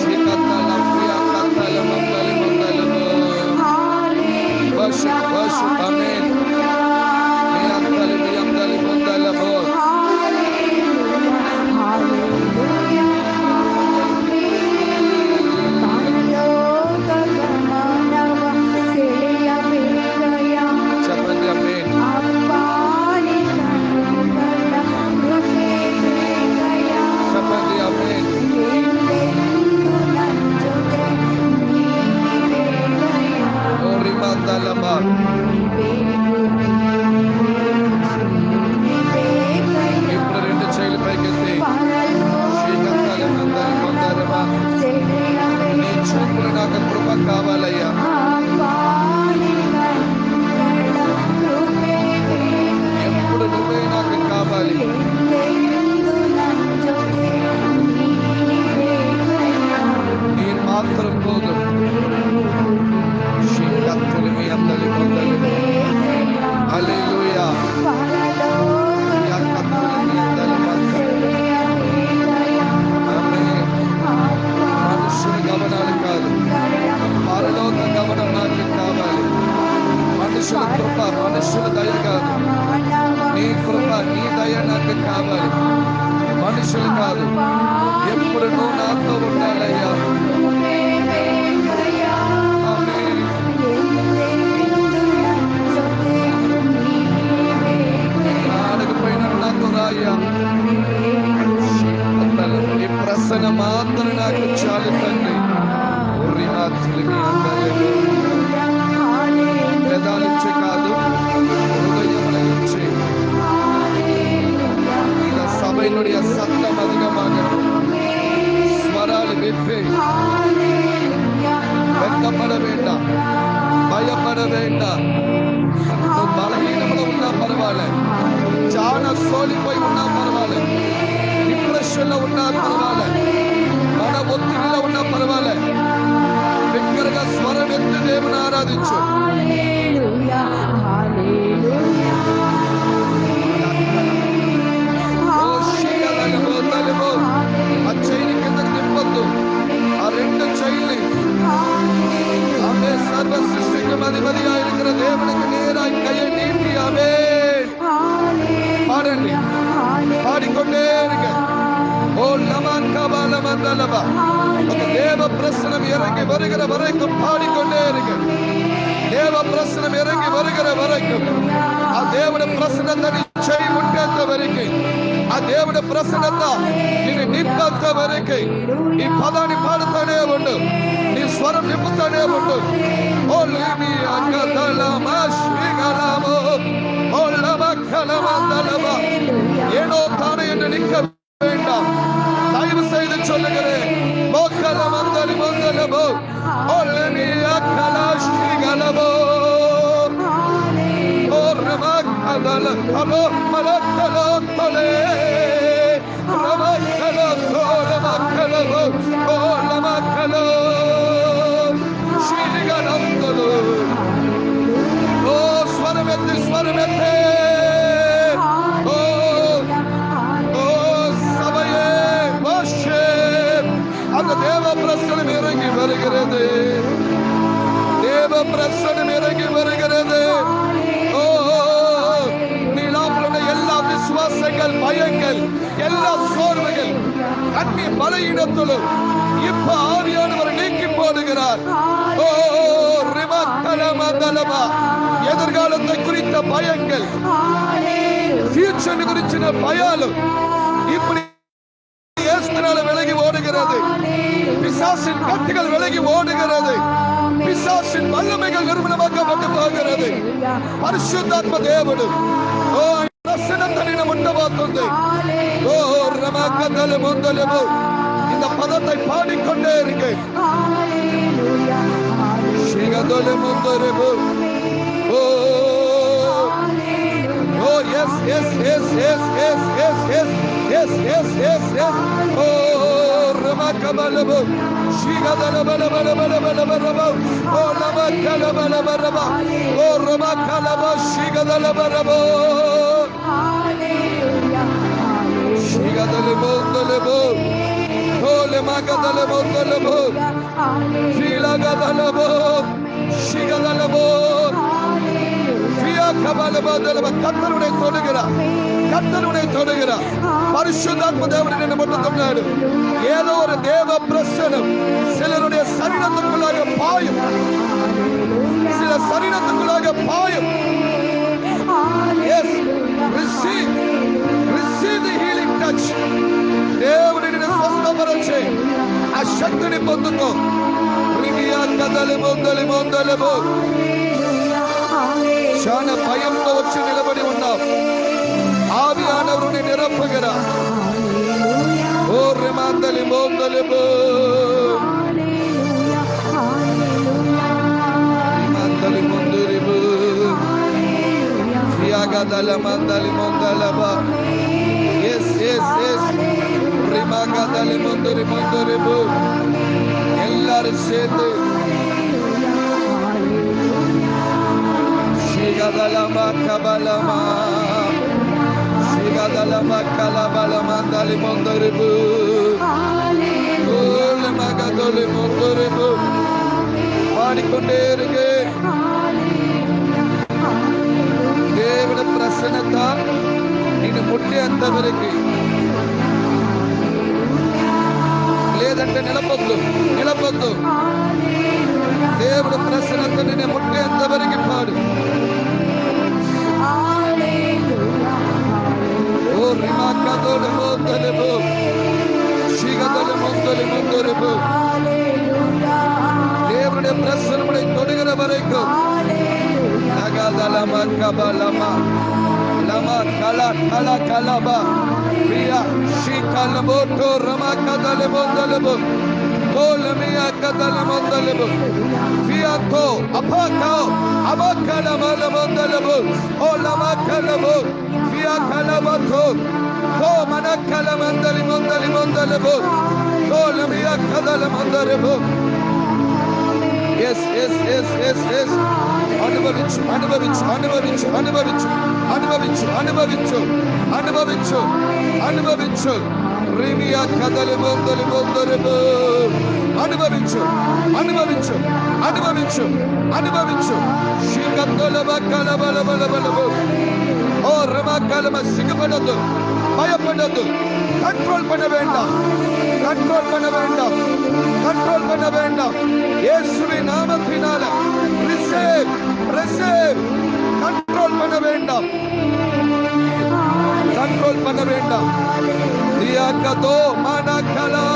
Shikatala, Priakatala, Mandali, Mandalama. Worship, worship, amen. Miyandali, Miyandali, Mandalama. చెప్పండి amen. చెప్పండి amen. Ori Mandalama. ఇప్పుడు రెండు చేతులు పైకెత్తి శ్రీకాంతాల మందలి మందరమా నీ చూపులు నాకు కృప కావాలయ్యా. ఎప్పుడు నువ్వే నాకు కావాలి. నేను మాత్రం పోదు. శ్రీకాంతులు మీ అందరి మందలి హల్లెలూయా. మనుషుల గమనాలు కాదు, పరలోక గమనం నాకు కావాలి. మనుషుల కృప, మనుషుల దయ కాదు, నీ కృప, నీ దయ నాకు కావాలి. మనుషులు కాదు, ఎప్పుడు నువ్వు నాతో ఉండాలయ్యా. ఆమేన్. ఆడకపోయినా నాతో రాయ్యా. ఈ ప్రసన్న మాత్రం నాకు చాలు తండ్రి. పెదాలిచ్చే కాదు, హృదయములైచ్చే இந்த சபையினுடைய சத்தம் அதிகமாக ஸ்வராలు விப்பே. வெட்கப்பட வேண்டாம், பயப்பட வேண்டாம். నువ్వు బలహీనంలో ఉన్నా పర్వాలే, చాలా సోలిపోయి ఉన్నా పర్వాలే, డిప్రెషన్లో ఉన్నా పర్వాలే, మన ఒత్తిడిలో ఉన్నా పర్వాలే, బిగ్గరగా స్వరం ఎత్తి దేవుని ఆరాధించు. ఆ చైని కిందకి తిప్పొద్దు, ఆ రెండు చైల్ని ఆమె సర్వ సృష్టికి అధిపతిగా இருக்கிற దేవునికి నేరాయి கையை நீட்டி ஆமென். பாடுங்க, பாடிக்கொண்டே இருங்க. ஓ லமன் கபால மந்தலபா. அந்த தேவ பிரசனம் இறங்கி வருகிற வரைக்கும் பாடிக்கொண்டே இருங்க. தேவ பிரசனம் இறங்கி வருகிற வரைக்கும், ఆ దేవుడి ప్రసన్నత నీ చేయి ముట్టేంత వరకు, ఆ దేవుడి ప్రసన్నత నిన్ను నింపేంత వరకు ఈ పదాన్ని పాడుతూనే ఉండు, నీ స్వరం నింపుతూనే ఉండు. ఓ లేమి అక్కదలమా శ్రీగలమో ఓ లమకలమందలమా. ஏனோ தானே என்று நிற்க வேண்டாம், தயவு செய்து சொல்லுகிறேன். மோக்கலமந்தலி மந்தலமோ ஓ லேமி அக்கலா శ్రీగలமோ ஓ ரமக்கதல அலோ மலக்கலோ தலே ரமக்கலோ தோலமக்கலோ ஓ லமக்கலோ శ్రీగలందలో. ఓ స్వరమెత్తి స్వరమెత్తే. அந்த தேவ பிரசனம் இறங்கி வருகிறது, தேவ பிரசனம் இறங்கி வருகிறது. ஓ நீலாப்புடைய எல்லா விசுவாசங்கள், பயங்கள், எல்லா சோர்வுகள், அந்நிய பலையிடத்திலும் இப்ப ஆவியானவர் நீக்கி போடுகிறார். ஓ ரிமக்கலமந்தலமா. எதிர்காலத்தை குறித்த பயங்கள், ஃபியூச்சர் குறிச்சின பயாலும் இப்படி விலகி ஓடுகிறது. பிசாசின் கட்டுகள் விலகி ஓடுகிறது. பிசாசின் வல்லமைகள் நிர்மூலமாக்கப்பட்டு போகிறது. పరిశుద్ధాత్మ దేవుడు ఓ ప్రసన్నతని ఉండబోతుంది. ఓ రమకదల ముందలము. இந்த பதத்தை பாடிக்கொண்டே இருங்க. శ్రీగదల ముందలము. ఓ ఓ yes yes yes yes yes yes yes yes yes yes yes. Oh ramakabalabu shigadala bala bala bala bala bala. Oh ramakala bala bala bala. Oh ramakalaba shigadala bala bala. Hallelujah. Shigadala bala bala. Ole Remagadalabo, Filagadalabo, Shigadalabo, Fia Kabalabadalaba, Katarune Todegara, Katarune Todegara, Parishudatma Devadina Motamadu, Yellow or Deva Prasanam, Celeronia Sarina Tukulaga Payam, Sila Sarina Tukulaga Payam. Yes, receive the healing touch. దేవుడిని స్వస్థపరచే ఆ శక్తిని పొందుకో. చాలా భయంతో వచ్చి నిలబడి ఉన్నావు. ఆవియానవరుని నిరప్పగరా. ఓ రిమాందలి మోందలిబో Mandali ముందురిబో ఫియాగదల Mandali మొందలబా. Yes, yes, yes. Rimagadale mondore mondore bo. Ellaru சேர்ந்து Shigadalama kabalama. Shigadalama kalabalama dale mondore bo. Ole magadole mondore bo. பாடிக்கொண்டே இருக்கு. தேவனுடைய பிரசன்னத்தால் నిన్ను ముట్టేంత వరకు, లేదంటే నిలబొద్దు. దేవుడు ప్రసన్నత నిన్ను ముట్టేంత వరకు పాడు. ఓ రిమాకదోలు మోదలెబో శిగదలు మొందలు మొందరెబో. దేవుడే ప్రసన్నమై తొడిగిన వరకు నగదలమ కబలమ Lama kala kala kalaba, Fia shikalabu to Rama kadalebo dalebo, Tolamiya kadalemo dalebo, Fia to apakao, abakalamo dalebo, O lama kalabo, Fia kalabato, To manakalamandalimo dalebo, Tolamiya kadalemo dalebo. Yes, yes, yes, yes, yes. అనుభవించు. రీమియా కదలి బొందలు అనుభవించు. శ్రీగద్దలబ కలబలబలబలబో. ఓ రమకలమ సిగపడదు, பயப்படదు. Control பண்ண வேண்டாம். இயேசுவின் நாமத்தினால receive. Control பண்ண வேண்டாம். தியாகதோ மனகலோ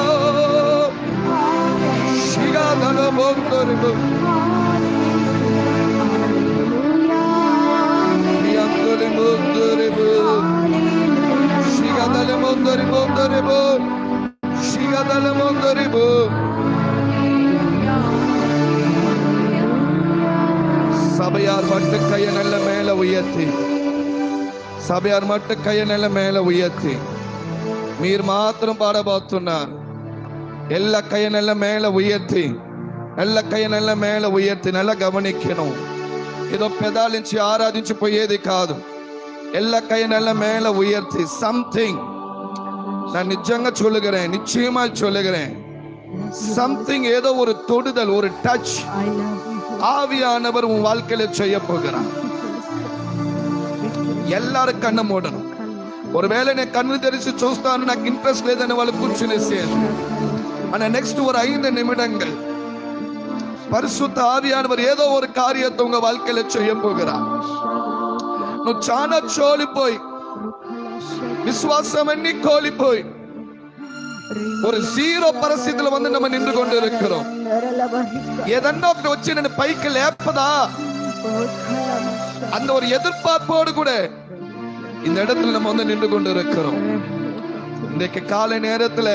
ஷிகாதலோ போந்தரிபு தியாகதலோ போந்தரிபு ஷிகாதலோ போந்தரிபு. சபையார் மட்டும் கையை நல்ல மேல உயர்த்தி మీరు మాత్రం పాడబోతున్నారు. ఎల్ల కయ్య నెల మేళ ఉయర్తి నెల గమనించను. ఏదో పెదాలించి ఆరాధించిపోయేది కాదు. ఎల్ల కయ్య నెల మేళ ఉయర్తి సంథింగ్. நான் நிஜங்க சொல்லுகிறேன், நிச்சயமா சொல்லுகிறேன். சம்திங், ஏதோ ஒரு தொடுதல், ஒரு டச் ஆவியானவர் உன் வாழ்க்கையில செய்ய போகிறார். எல்லாரும் కన్ను మూడను. ఒకవేళ నేను కన్ను తెరిచి చూస్తాను, నాకు ఇంట్రెస్ట్ లేదని వాళ్ళు కూర్చుని ஆனா நெக்ஸ்ட் ஒரு 5 நிமிடங்கள் பரிசுத்த ஆவியானவர் ஏதோ ஒரு காரியத்தை உங்க வாழ்க்கையில செய்ய போகிறார். నువ్వు చాలా చోలిపోయి, விசுவாசம் எண்ணி கோலிப்போய் ஒரு 0 పరిస్థితుల வந்து நம்ம நின்று கொண்டு இருக்கிறோம். ஏதன்னா வச்சு என்ன பைக்கு லேப்பதா அந்த ஒரு எதிர்பார்ப்போடு கூட இந்த இடத்துல நம்ம வந்து நின்று கொண்டு இருக்கிறோம். இன்றைக்கு காலை நேரத்துல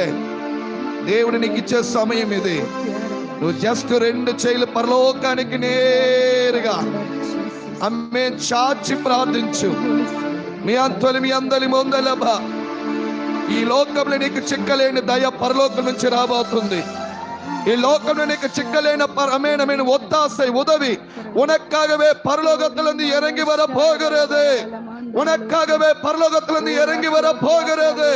దేవుడు నీకు ఇచ్చే సమయం ఇది. నువ్వు జస్ట్ 2 చేతులు పరలోకానికి నేరుగా అమ్మే చాచి ప్రార్థించు. మీ అందలి మొందలబా. ఈ లోకంలో నీకు చిక్కలేని దయ పరలోకం నుంచి రాబోతుంది. ఈ లోకంలో నీకు చిక్కలేని ఒత్తాసை உதவி உனக்காகவே பரலோகத்திலிருந்து இறங்கி வர போகிறது. உனக்காகவே பரலோகத்திலிருந்து இறங்கி வர போகிறது.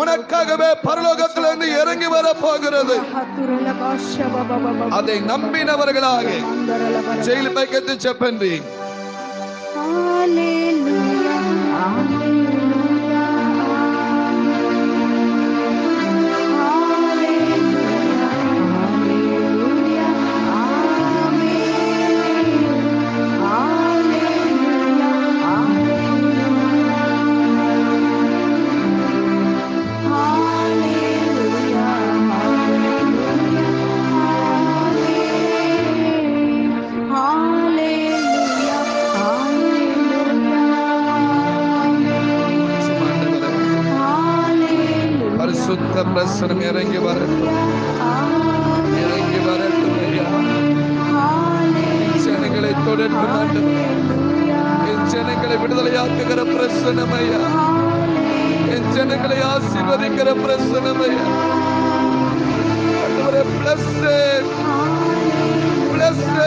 உனக்காகவே பரலோகத்திலிருந்து இறங்கி வர போகிறது. அதை நம்பினவர்களாக జైలు పైకెత్తి చెప్పండి. பரிசுத்த பிரசனம் இறங்கி வரட்டும், இறங்கி வரட்டும் ஐயா. ஜனங்களை தொடட்டும் ஆண்டவரே. என் ஜனங்களை விடுதலையாக்குகிற பிரசனம் ஐயா. என் ஜனங்களை ஆசீர்வதிக்கிற பிரசனம் ஐயா. ஆண்டவரே blessed, blessed,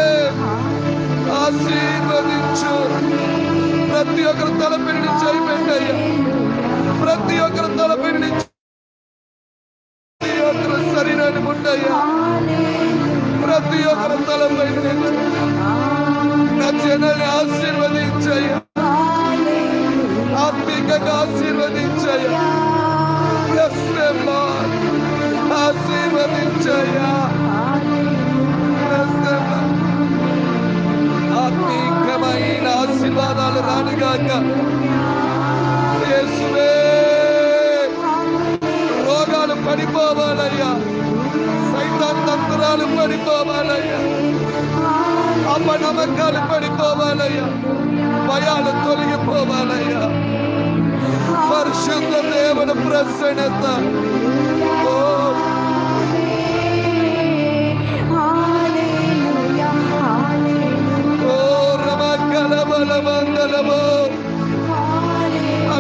ఆశీర్వదించు. ప్రతి ఒక్కరి తలపై నుండి చేయబెట్టు అయ్యా. ప్రతి ఒక్కరి తలపై నుండి శరీరాన్ని ముట్టయ్యా. ప్రతి ఒక్కరి తలపై నుండి నా జనాన్ని ఆశీర్వదించయ్యా. ఆత్మీయంగా ఆశీర్వదించయ్యా. ఆశీర్వదించయ్యా. ఆత్మీయమైన ఆశీర్వాదాలు రానుగాక. యేసువే, రోగాలు పడిపోవాలయ్యా. సైతాన్ తంత్రాలు పడిపోవాలయ్యా. అపనమ్మకాలు పడిపోవాలయ్యా. భయాలు తొలగిపోవాలయ్యా. పరిశుద్ధ దేవుని ప్రసన్నత.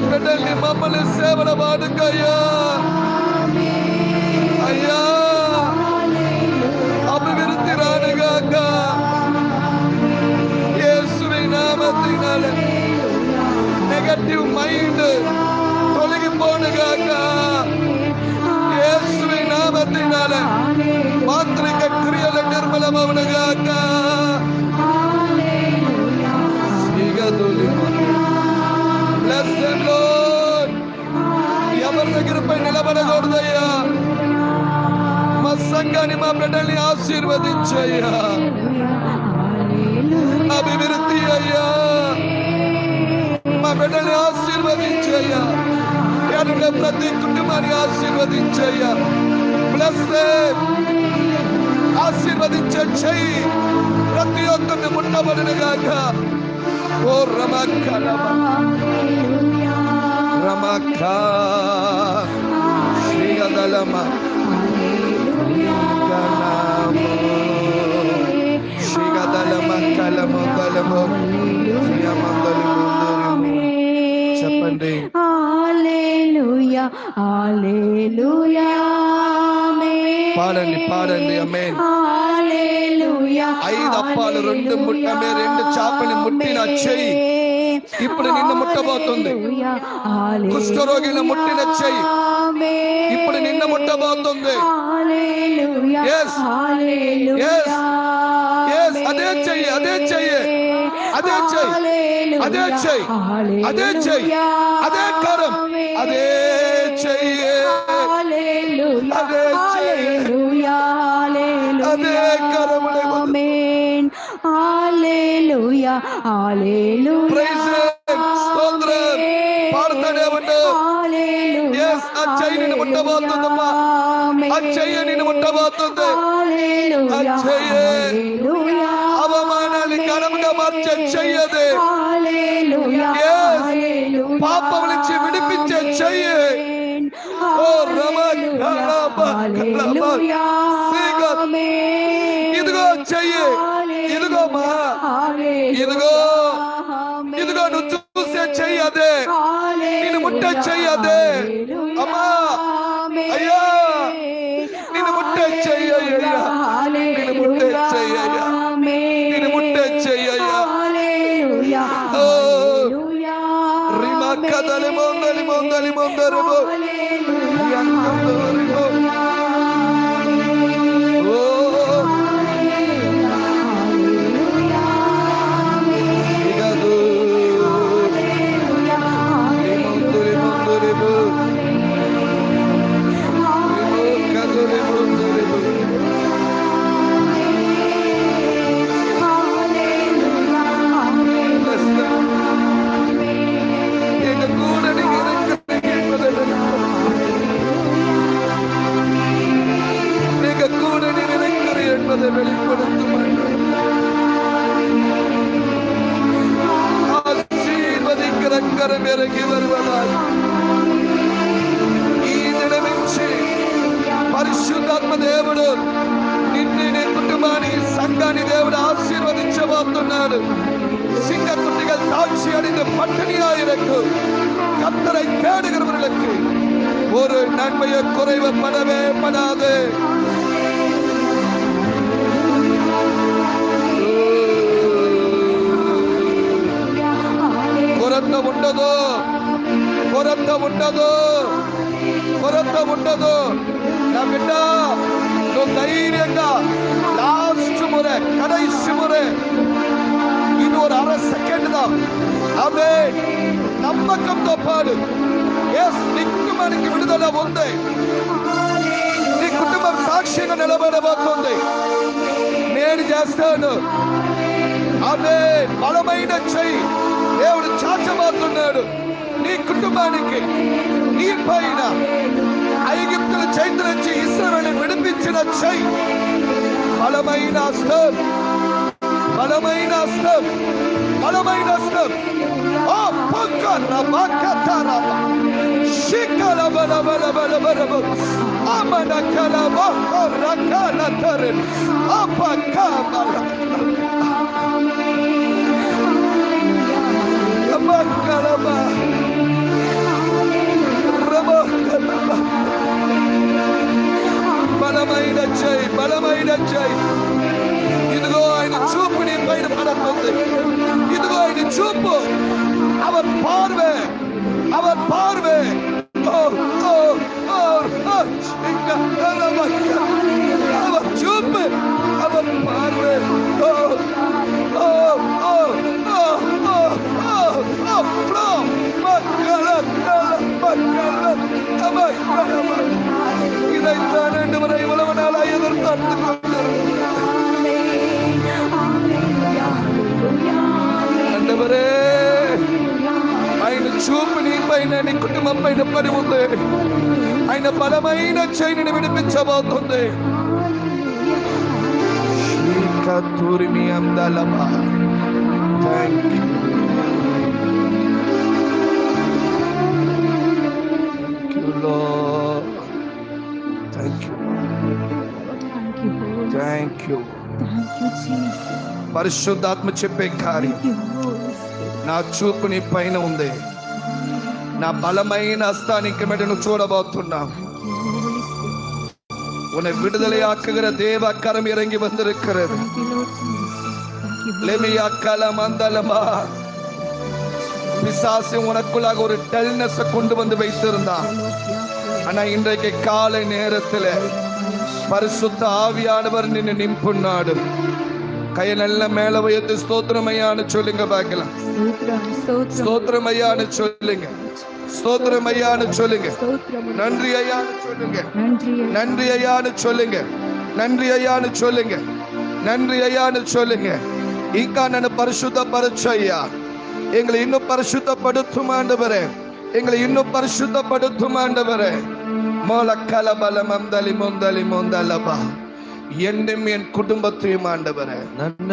బిడ్డల్ని మమ్మల్ని సేవల వాడుకయ్యా. అయ్యా, అభివృద్ధి రానుగాక. యేసువి నామమున నెగటివ్ మైండ్ తొలగిపోనుగాక. యేసువి నామమున మాంత్రిక క్రియలు నిర్మలమవునుగాక. ఎవరి దగ్గరపై నిలబడకూడదయ్యా. మా సంఘాన్ని, మా బిడ్డల్ని ఆశీర్వదించయ్యా. అభివృద్ధి అయ్యా. మా బిడ్డల్ని ఆశీర్వదించయ్యా. ఎక్కడ ప్రతి కుటుంబాన్ని ఆశీర్వదించయ్యా. బ్లెస్సెడ్, ఆశీర్వదించే చెయ్యి ప్రతి ఒక్కరిని ముట్టబడినగాక. ఓ రమక్క రమక్క శ్రీగదలమ శ్రీగదలమ కలము కలము చెప్పండి. హల్లెలూయా, హల్లెలూయా, పాడండి, పాడండి. ఆమేన్. హల్లెలూయా. 5 అప్పాలు 2 ముట్టమే 2 చేపలు ముట్టిన చెయ్యి ఇప్పుడు నిన్ను ముట్టబోతుంది. కుష్ఠరోగిని ముట్టిన చెయ్యి ఇప్పుడు నిన్ను ముట్టబోతుంది. Yes, yes, yes. అదే చెయ్యి, అదే చెయ్యి, అదే చెయ్యి, అదే చెయ్యి, అదే చెయ్యి, అదే కరం, అదే చెయ్యి, అదే చెయ్యి, అదే కరములు. Amen. Hallelujah, hallelujah. Praise him. స్తోత్రం. పాడుతూనే ఉండు. yes, ఆ చెయ్యి నిన్ను ముట్టబోతుందమ్మా. ఆ చెయ్యి నిన్ను ముట్టబోతుంది. ఆ చెయ్యి అవమానాన్ని ఘనముగా మార్చే చెయ్యి అది. పాపం నుంచి విడిపించే చెయ్యి. ఓ ఇదిగో చెయ్యి, ఇదిగో మా, ఇదిగో, ఇదిగో నువ్వు చూసే చెయ్యి అదే. నిన్ను ముట్టే చెయ్యి అదే. అమ్మా, అయ్యా, నిన్ను ముట్టే చెయ్యి అయ్యా. నిన్ను ముట్టే చెయ్యి అయ్యా. నిన్ను ముట్టే చెయ్యి అయ్యా. ఓ mondorebo. Yandorebo. Oh. Igadu. Mondorebo. Kadorebo. ஆசீர்வதிக்கிற கரம் இறங்கி வருவதால் ఈ దినమించి పరిశుద్ధాత్మ దేవుడు నిన్ను నీ కుటుంబాన్ని సంఘాన్ని దేవుడు ఆశీర్వదించబోతున్నాడు. சிங்கக்குட்டிகள் தாட்சி அடைந்து பட்டினியாயிருக்கும். கர்த்தரை தேடுகிறவர்களுக்கு ஒரு நன்மையை குறைவுபடவே படாது. కొరత ఉండదు నా బిడ్డ. నువ్వు ధైర్యంగా లాస్ట్ ముறை కடைசி முறை இது ஒரு அரை செகண்ட் தான். అవే నమ్మకంతో పాడు. ఎస్, నీ కుటుంబానికి విడుదల ఉంది. నీ కుటుంబం సాక్షిగా నిలబడబోతుంది. నేను చేస్తాను. అవే బలమైన చెయ్యి దేవుడు చాచబోతున్నాడు. నీ కుటుంబానికి, నీ పైన ఐగుప్తుల చేతి నుంచి ఇశ్రాయేలుని విడిపించిన చెయ్యి బలమైన హస్తం, బలమైన హస్తం, బలమైన హస్తం. ఓ పక్కన బకతర శికల బల బల బల బల అమన కల బకర కల తర అపక బల అపకలబ రబ బలమైన చెయ్యి, బలమైన చెయ్యి. ఇదిగో ఆయన చూపు నీ పైన పడుతుంది. ఇదిగో ఆయన చూపు, அவர் பார்வை, அவர் பார்வை. அவர் చూపు, அவர் பார்வை. இதைத்தான் ஆண்டவரை இவ்வளவு நாளாய் எதிர்பார்த்து ఆண்டవరే, ఆయన చూపు నీ పైన, నీ కుటుంబం పైన పడి ఉంది. ఆయన బలమైన చెయ్యిని విడిపించబోతుంది. శ్రీకతురిమి అందలమా. Thank you. Thank you. పరిశుద్ధాత్మ చెప్పే కార్యం, నా చూపు నీ పైన ఉంది. నా బలమైన హస్తానికి మెడను చూడబోతున్నా. உன்னை விடுதலையாக்குகிற தேவ கரம் இறங்கி வந்திருக்கிறது. லெமியா கலமந்தலமா. பிசாசு உனக்குள்ளாக ஒரு டல்னஸ் கொண்டு வந்து வைத்திருந்தான். ஆனா இன்றைக்கு காலை நேரத்தில் பரிசுத்த ஆவியானவர் நின்று நிம்புன்னாடு. கையை நல்ல மேல உயர்த்தி ஸ்தோத்திரமையான்னு சொல்லுங்க பார்க்கலாம். ஸ்தோத்திரமையான்னு சொல்லுங்க, ஸ்தோத்திரமையான்னு சொல்லுங்க, நன்றி ஐயான்னு சொல்லுங்க, நன்றி ஐயான்னு சொல்லுங்க, நன்றி ஐயான்னு சொல்லுங்க, நன்றி ஐயான்னு சொல்லுங்க. ఇంకా నన్ను పరిశుద్ధపరచయ్యా, எங்களை இன்னும் பரிசுத்தப்படுத்தும் ஆண்டவரே, எங்களை இன்னும் பரிசுத்தப்படுத்தும் ஆண்டவரே. மோலக்கல பலமந்தலி மொந்தலி மொந்தலபா. என்னும் என் குடும்பத்தையும் ஆண்டவரே,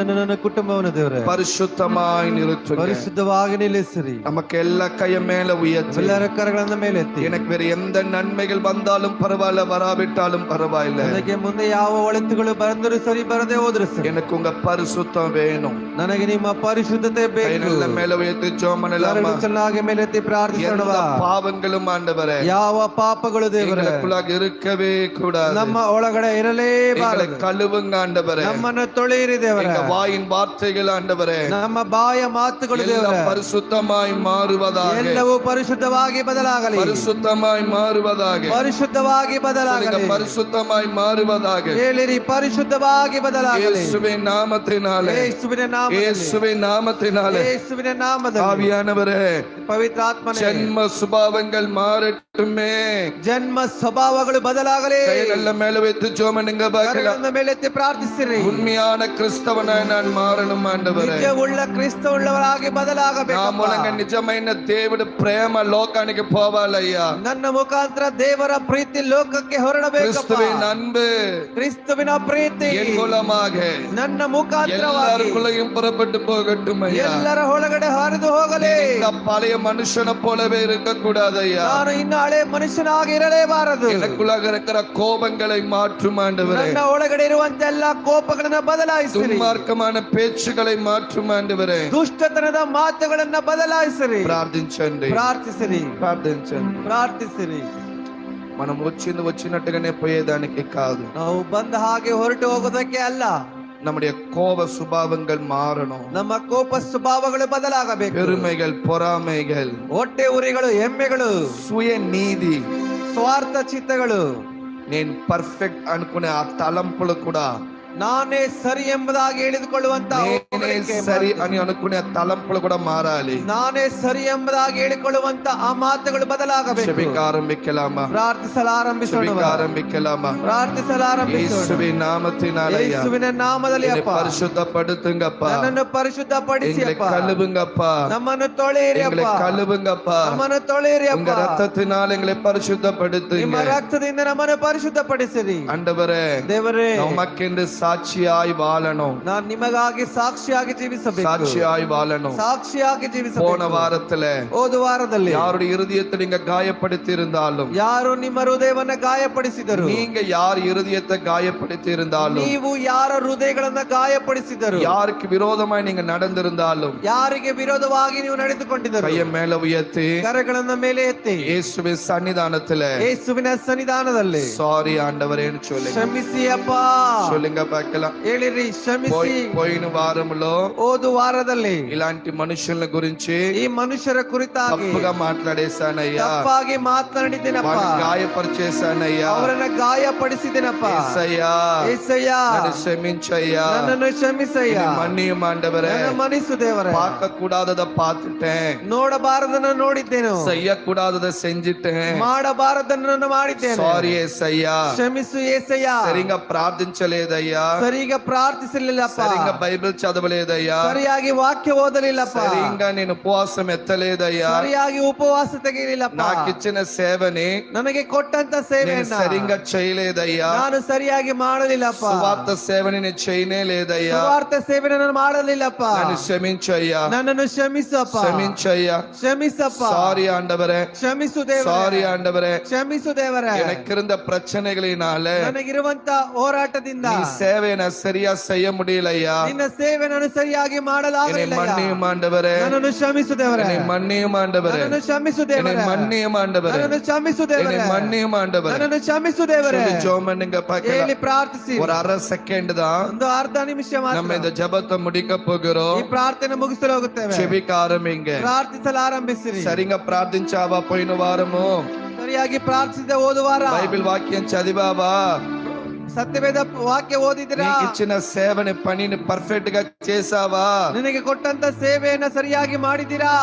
ನನ್ನ ಕುಟುಂಬವನ್ನು ದೇವರೇ ಪರಿಶುದ್ಧವಾಗಿ ನಿಲ್ಲಿಸು, ಪರಿಶುದ್ಧವಾಗಿ ನಿಲ್ಲಿಸಿರಿ. நமக்கு எல்லா கைய மேல உயர்த்தி, ಎಲ್ಲರ ಕರಗಳನ್ನು ಮೇಲೆ ಎತ್ತಿ. எனக்கு வேற எந்த நன்மைகள் வந்தாலும் பரவாயில்ல, வராவிட்டாலும் பரவாயில்லை. ನನಗೆ ಮುಂದೆ ಯಾವ ಒಳಿತುಗಳು ಬಂದರೂ ಸರಿ, ಬರದೇ ಹೋದರೂ ಸರಿ, எனக்கு உங்க பரிசுத்தம் வேணும். ನನಗೆ ನಿಮ್ಮ ಪರಿಶುದ್ಧತೆ ಬೇಕು. ಎಲ್ಲ மேல உயர்த்தி ஜெபமனலாமா. ಚೆನ್ನಾಗಿ ಮೇಲೆ ಎತ್ತಿ ಪ್ರಾರ್ಥಿಸೋಣ. பாவங்களும் ஆண்டவரே, ಯಾವ ಪಾಪಗಳು ದೇವರೇ எனக்குள்ளாக இருக்கவே கூடாது. ನಮ್ಮ ಒಳಗಡೆ ಇರಲೇಬಾರದು. எங்களை கழுவுங்க ஆண்டவரே. ನಮ್ಮನ್ನು ತೊಳೆಯಿರಿ ದೇವರೇ. எங்க வாயின் வார்த்தைகள் ஆண்டவரே ನಮ್ಮ ಬಾಯ ಮಾತುಗಳು எல்லாம் ದೇವರೇ பரிசுத்தமாய் மாறுவதாக, ಎಲ್ಲವೂ ಪರಿಶುದ್ಧವಾಗಿ ಬದಲಾಗಲಿ. பரிசுத்தமாய் மாறுவதாக, ಪರಿಶುದ್ಧವಾಗಿ ಬದಲಾಗಲಿ. பரிசுத்தமாய் மாறுவதாக. ಹೇಳಿರಿ ಪರಿಶುದ್ಧವಾಗಿ ಬದಲಾಗಲಿ. இயேசுவின் நாமத்தினாலே, ಯೇಸುವಿನ ನಾಮದಲ್ಲಿ. இயேசுவின் நாமத்தினாலே. ಯೇಸುವಿನ ನಾಮದಲ್ಲಿ. ஆவியானவரே ಪವಿತ್ರಾತ್ಮನೇ ஜென்ம சுபாவங்கள் மாறட்டுமே. ಜನ್ಮ ಸ್ವಭಾವಗಳು ಬದಲಾಗಲಿ. கைகள மேல வைத்து ஜெபம் பண்ணுங்க பார்க்கலாம். ಕರಗಳನ್ನು ಮೇಲೆತ್ತಿ ಪ್ರಾರ್ಥಿಸಿರಿ. உண்மையான கிறிஸ்தவனாய் நான் மாறணும் ஆண்டவரே. ನಿಜವುಳ್ಳ ಕ್ರಿಸ್ತವುಳ್ಳವರಾಗಿ ಬದಲಾಗಬೇಕು. నా మూలంగా నిజమైన దేవుడి ప్రేమ లోకానికి పోవాలయ్యా. ನನ್ನ ಮುಖಾಂತರ ದೇವರ ಪ್ರೀತಿ ಲೋಕಕ್ಕೆ ಹೊರಡಬೇಕು. கிறிஸ்துவின் அன்பு ಕ್ರಿಸ್ತುವಿನ ಪ್ರೀತಿ என் மூலமாக ನನ್ನ ಮುಖಾಂತರವಾಗಿ எல்லாருக்குள்ளேயும் புறப்பட்டு போகட்டும் ஐயா. ಎಲ್ಲರ ಒಳಗಡೆ ಹರಿದು ಹೋಗಲಿ. இந்த பழைய மனுஷனை போலவே இருக்க கூடாது ஐயா. ನಾನು ಇನ್ನು ಹಳೆ ಮನುಷ್ಯನಾಗಿ ಇರಲೇಬಾರದು. எனக்குள்ளாக இருக்கிற கோபங்களை மாற்றும் ஆண்டவரே. ನನ್ನ ಒಳಗಡೆ ಇರುವಂತ ಎಲ್ಲಾ ಕೋಪಗಳನ್ನ ಬದಲಾಯಿಸಿರಿ. துன்மார்க்கமான பேச்சுகளை மாற்றும் ஆண்டவரே. ದುಷ್ಟತನದ ಮಾತುಗಳನ್ನ ಬದಲಾಯಿಸಿರಿ. ప్రార్థించండి, ಪ್ರಾರ್ಥಿಸಿರಿ. ప్రార్థించండి. ಪ್ರಾರ್ಥಿಸಿರಿ. మనం వచ్చినట్టుగానే పోయేదానికి కాదు. ನಾವು ಬಂದ ಹಾಗೆ ಹೊರಟು ಹೋಗೋದಕ್ಕೆ ಅಲ್ಲ. நம்முடைய கோப சுபாவங்கள் மாறணும். ನಮ್ಮ ಕೋಪ ಸ್ವಭಾವಗಳು ಬದಲಾಗಬೇಕು. பெருமைகள், பொறாமைகள், ಹೊಟ್ಟೆ ಉರಿಗಳು, ಹೆಮ್ಮೆಗಳು, சுயநீதி, ಸ್ವಾರ್ಥ ಚಿತ್ತಗಳು, నేను పర్ఫెక్ట్ అనుకునే ఆ తలంపులు కూడా, ನಾನೇ ಸರಿ ಎಂಬುದಾಗಿ ಹೇಳಿದುಕೊಳ್ಳುವಂತ నేనే సరి అని అనుకునే తలంపులు కూడా మారాలి. ನಾನೇ ಸರಿ ಎಂಬುದಾಗಿ ಹೇಳಿಕೊಳ್ಳುವಂತ ಆ ಮಾತುಗಳು ಬದಲಾಗಬೇಕು. செபிக்காரம்பிக்கலாமா? ಪ್ರಾರ್ಥಿಸಲಾರಂಭಿಸೋಣ. செபிக்காரம்பிக்கலாமா? ಪ್ರಾರ್ಥಿಸಲಾರಂಭಿಸೋಣ. இயேசுவின் நாமத்தினாலே ಯೇಸುವಿನ ನಾಮದಲ್ಲಿ என்னை ಅಪ್ಪ பரிசுத்தப்படுத்துங்கப்பா. ನನ್ನನ್ನು ಪರಿಶುದ್ಧಪಡಿಸಿ எங்களை ಅಪ್ಪ. கழுவுங்கப்பா. ನಮ್ಮನ್ನು ತೊಳೆಯಿರಿ எங்களை ಅಪ್ಪ. கழுவுங்கப்பா. ನಮ್ಮನ್ನು ತೊಳೆಯಿರಿ உங்க ಅಪ್ಪ. ரத்தத்தினால் எங்களை ನಿಮ್ಮ பரிசுத்தப்படுத்துங்க ರಕ್ತದಿಂದ ನಮ್ಮನ್ನು ಪರಿಶುದ್ಧಪಡಿಸಿರಿ. ஆண்டவரே. ದೇವರೇ, நமக்கென்று சாட்சியாய் வாழணும். ನಾನು ನಿಮಗಾಗಿ ಸಾಕ್ಷಿಯಾಗಿ ಜೀವಿಸಬೇಕು. சாட்சியாய் வாழணும். ಸಾಕ್ಷಿಯಾಗಿ போன ಜೀವಿಸಬೇಕು. வாரத்துல ಹೋದ ವಾರದಲ್ಲಿ யாருடைய இருதயத்தை நீங்க காயப்படுத்தி இருந்தாலும், ಯಾರು ನಿಮ್ಮ ಹೃದಯವನ್ನ ಗಾಯಪಡಿಸಿದರು, நீங்க யார் இருதயத்தை காயப்படுத்தி இருந்தாலும், ನೀವು ಯಾರ ಹೃದಯಗಳನ್ನ ಗಾಯಪಡಿಸಿದರು, யாருக்கு விரோதமாய் நீங்க நடந்திருந்தாலும், ಯಾರಿಗೆ ವಿರೋಧವಾಗಿ ನೀವು ನಡೆದುಕೊಂಡಿದ್ದರು, கைய மேல உயர்த்தி ಕರಗಳನ್ನ ಮೇಲೆ ಎತ್ತಿ இயேசுவின் சன்னிதானத்துல ಯೇಸುವಿನ ಸನ್ನಿಧಾನದಲ್ಲಿ சாரி ஆண்டவரேன்னு சொல்லுங்க. ಕ್ಷಮಿಸಿ ಅಪ್ಪ சொல்லுங்க பார்க்கலாம். ಹೇಳಿರಿ. ಕ್ಷಮಿಸಿ. పోయిన వారంలో ಹೋದ ವಾರದಲ್ಲಿ ఇలాంటి మనుషుల గురించి ಈ మనుಷ್ಯರ కుರಿತಾಗಿ తప్పుగా మాట్లాడేశానయ్యా. ತಪ್ಪಾಗಿ ಮಾತನಾಡಿದ್ದೇನಪ್ಪ. వాడిని గాయపరిచేశానయ్యా. ಅವರನ್ನ ಗಾಯಪಡಿಸಿದ್ದೇನಪ್ಪ. యేసయ్యా, ಏಸಯ್ಯ, నన్ను క్షమించయ్యా. ನನ್ನನ್ನು ಕ್ಷಮಿಸಯ್ಯ. என்னை மன்னியும் ஆண்டவரே. ನನ್ನ ಮನಸ್ಸು ದೇವರೇ, பார்க்க கூடாததை பார்த்துட்டேன், ನೋಡಬಾರದನ್ನ ನೋಡಿದ್ದೇನು, செய்யக்கூடாததை செஞ்சுட்டேன். ಮಾಡಬಾರದನ್ನ ಮಾಡಿದ್ದೇನೆ. సారీ యేసయ్యా. ಕ್ಷಮಿಸು ಏಸಯ್ಯ. సరిగా ప్రార్థించలేదయ్యా. ಸರಿಗ ಪ್ರಾರ್ಥಿಸಲಿಲ್ಲಪ್ಪ. సరిగా బైబిల్ చదవలేదయ్యా. ಸರಿಯಾಗಿ ವಾಕ್ಯ ಓದಲಿಲ್ಲಪ್ಪ. సరిగా నేను ఉపవాసం ఎత్తలేదయ్యా. ಸರಿಯಾಗಿ ಉಪವಾಸ ತೆಗೆಯಲಿಲ್ಲಪ್ಪ. నాకు ఇచ్చిన సేవని ನನಗೆ ಕೊಟ್ಟಂತ నేను ಸೇವೆಯನ್ನ సరిగా చేయలేదయ్యా. ನಾನು ಸರಿಯಾಗಿ ಮಾಡಲಿಲ್ಲಪ್ಪ. సువార్త సేవని నేను చేయనే లేదయ్యా. ಸುವಾರ್ಥ ಸೇವೆನ ನಾನು ಮಾಡಲಿಲ್ಲಪ್ಪ. నన్ను క్షమించయ్యా. ನನ್ನನ್ನು ಕ್ಷಮಿಸಪ್ಪ. క్షమించయ్యా. ಕ್ಷಮಿಸಪ್ಪ. சாரி ஆண்டவரே. ಕ್ಷಮಿಸು ದೇವರೇ. சாரி ஆண்டவரே. ಕ್ಷಮಿಸು ದೇವರೇ. எனக்கு இருந்த பிரச்சனைகளினால ನನಗಿರುವಂತ ಹೋರಾಟದಿಂದ நீ சேவையை நான் சரியா செய்ய முடியலையா. ನಿನ್ನ ಸೇವೆ ನಾನು ಸರಿಯಾಗಿ என்னை ಮಾಡಲಾಗಲಿಲ್ಲ. மன்னியும் ஆண்டவரே. ನನ್ನನ್ನು ಕ್ಷಮಿಸು ದೇವರೇ. என்னை மன்னியும் ஆண்டவரே. ನನ್ನನ್ನು ಕ್ಷಮಿಸು என்னை ದೇವರೇ. மன்னியும் ஆண்டவரே. ನನ್ನನ್ನು ಕ್ಷಮಿಸು என்னை ದೇವರೇ. மன்னியும் ஆண்டவரே. ನನ್ನನ್ನು ಕ್ಷಮಿಸು ದೇವರೇ. சொல்லி ஜெபம் பண்ணுங்க ಹೇಳಿ பார்க்கலாம். ಪ್ರಾರ್ಥಿಸಿ. ஒரு அரை செகண்ட் தான் ಒಂದು ಅರ್ಧ ನಿಮಿಷ நம்ம ಮಾತ್ರ இந்த ஜெபத்தை முடிக்க ಈ போகிறோம். ಪ್ರಾರ್ಥನೆ ಮುಗಿಸಲು ಹೋಗುತ್ತೇವೆ. செபிக்க ஆரம்பிங்க. ಪ್ರಾರ್ಥಿಸಲು ಆರಂಭಿಸಿರಿ. சரிங்க ప్రార్థించావా పోయిన వారము? ಸರಿಯಾಗಿ ಪ್ರಾರ್ಥಿಸಿದ ಹೋದ ವಾರ బైబిల్ వాక్యం చదివావా? ಸತ್ಯವೇದ ವಾಕ್ಯ ಓದಿದಿರಾ? నీకు ఇచ్చిన సేవని పనిని పర్ఫెక్ట్ గా చేసావా? ನಿನಗೆ ಕೊಟ್ಟಂತ ಸೇವೆಯನ್ನ ಸರಿಯಾಗಿ ಮಾಡಿದಿರಾ?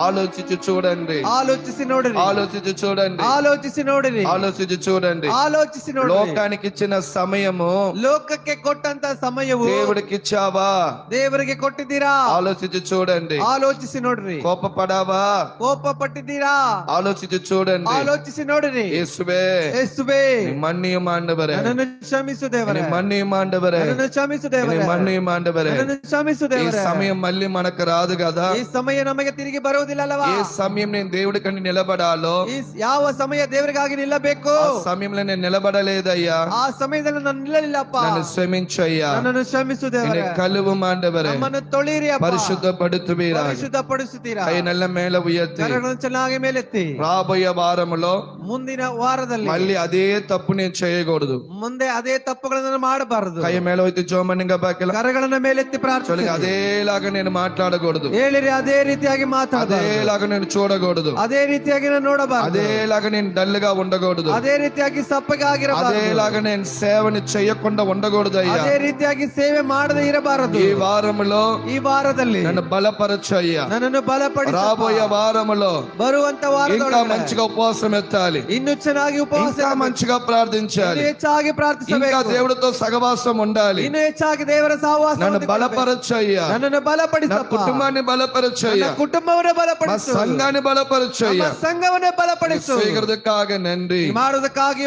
ఆలోచించి చూడండి. ಆಲೋಚಿಸಿ ನೋಡಿರಿ. ఆలోచించి చూడండి. ಆಲೋಚಿಸಿ ನೋಡಿರಿ. ఆలోచించి చూడండి. ಆಲೋಚಿಸಿ ನೋಡಿರಿ. లోకానికి ఇచ్చిన సమయము ಲೋಕಕ್ಕೆ ಕೊಟ್ಟಂತ ಸಮಯವು దేవుడికి ఇచ్చావా? ದೇವರಿಗೆ ಕೊಟ್ಟಿದ್ದೀರಾ? ఆలోచించి చూడండి. ಆಲೋಚಿಸಿ ನೋಡ್ರಿ. కోపపడావా? ಕೋಪ ಪಟ್ಟಿದ್ದೀರಾ? ఆలోచించి చూడండి. ಆಲೋಚಿಸಿ ನೋಡಿರಿ. యేసువే, ಯೇಸುವೇ, நீ மன்னியும் ஆண்டவரே. ನನ್ನನ್ನು ಕ್ಷಮಿಸು ದೇವರೇ. நீ மன்னியும் ஆண்டவரே. ನನ್ನನ್ನು ಕ್ಷಮಿಸು நீ ದೇವರೇ. மன்னியும் ஆண்டவரே. ನನ್ನನ್ನು ಕ್ಷಮಿಸು ఈ ದೇವರೇ. సమయం మళ్ళీ మనకు రాదు కదా. ಈ ಸಮಯ ನಮಗೆ ತಿರುಗಿ ಬರುವುದಿಲ್ಲ. ಬರುವುದಿಲ್ಲ ಅಲ್ಲವಾ? ఏ సమయం నేను దేవుడికంటే నిలబడాలో ಈ ಯಾವ ಸಮಯ ದೇವರಿಗಾಗಿ ನಿಲ್ಲಬೇಕು, ఆ సమయంలో నేను నిలబడలేదయ్యా, ಆ ಸಮಯದಲ್ಲಿ ನಾನು ನಿಲ್ಲಲಿಲ್ಲಪ್ಪ. నన్ను క్షమించయ్యా, ನನ್ನನ್ನು ಕ್ಷಮಿಸು ದೇವರೇ, என்னை கழுவும் ஆண்டவரே, ನಮ್ಮನ್ನು ತೊಳಿರಿ ಅಪ್ಪ, పరిశుద్ధపడుతువీరా, ಪರಿಶುದ್ಧಪಡಿಸುತ್ತೀರಾ. కై నెల మేల ఉయర్తి ಕರಗಳನ್ನು ಚೆನ್ನಾಗಿ ಮೇಲೆತ್ತಿ రాబోయే వారములో ಮುಂದಿನ ವಾರದಲ್ಲಿ మళ్ళీ అదే తప్పు నేను చేయకూడదు. ಮುಂದೆ అదే తప్పుಗಳನ್ನು ಮಾಡಬಾರದು. కై మేల అయితే జోమనింగా బాకెల ಕರಗಳನ್ನು ಮೇಲೆತ್ತಿ ಪ್ರಾರ್ಥನೆ అదేలాగా నేను మాట్లాడకూడదు, ಹೇಳಿರಿ, అదే ರೀತಿಯಾಗಿ ಮಾತಾಡಬಾರದು, అదేలాగా నేను చూడకూడదు, ಅದೇ ರೀತಿಯಾಗಿ ನಾನು ನೋಡಬಾರದು, అదేలాగా నేను డల్ గా ఉండకూడదు, ಅದೇ ರೀತಿಯಾಗಿ ಸಪ್ಪಗೆ ಆಗಿರಬಾರದು, అదేలాగా నేను సేవని చేయకుండా ఉండకూడదు అయ్యా. ಅದೇ ರೀತಿಯಾಗಿ ಸೇವೆ ಮಾಡದೆ ಇರಬಾರದು. ఈ వారములో ಈ ವಾರದಲ್ಲಿ నన్ను బలపరచయ్యా, ನನ್ನನ್ನು ಬಲಪಡಿಸು. రాబోయే వారములో ಬರುವಂತ ఇంకా ವಾರದೊಳಗೆ మంచిగా ఉపవాసం ఎత్తాలి, ಇನ್ನು ಚೆನ್ನಾಗಿ ಉಪವಾಸ ఇంకా మంచిగా ప్రార్థించాలి, ಇನ್ನು ಹೆಚ್ಚಾಗಿ ఇంకా ಪ್ರಾರ್ಥಿಸಬೇಕು, దేవుడితో సహవాసం ఉండాలి. ಇನ್ನು ಹೆಚ್ಚಾಗಿ ದೇವರ ಸಹವಾಸ నన్ను బలపరచయ్యా, ನನ್ನನ್ನು నా ಬಲಪಡಿಸಪ್ಪ, కుటుంబాన్ని బలపరచయ్యా, ನನ್ನ ಕುಟುಂಬವನ್ನೇ మా ಬಲಪಡಿಸು, సంఘాన్ని బలపరచయ్యా. ನಮ್ಮ ಸಂಘವನ್ನೇ ಬಲಪಡಿಸು. செய்கிறதுக்காக நன்றி. ಮಾಡುವುದಕ್ಕಾಗಿ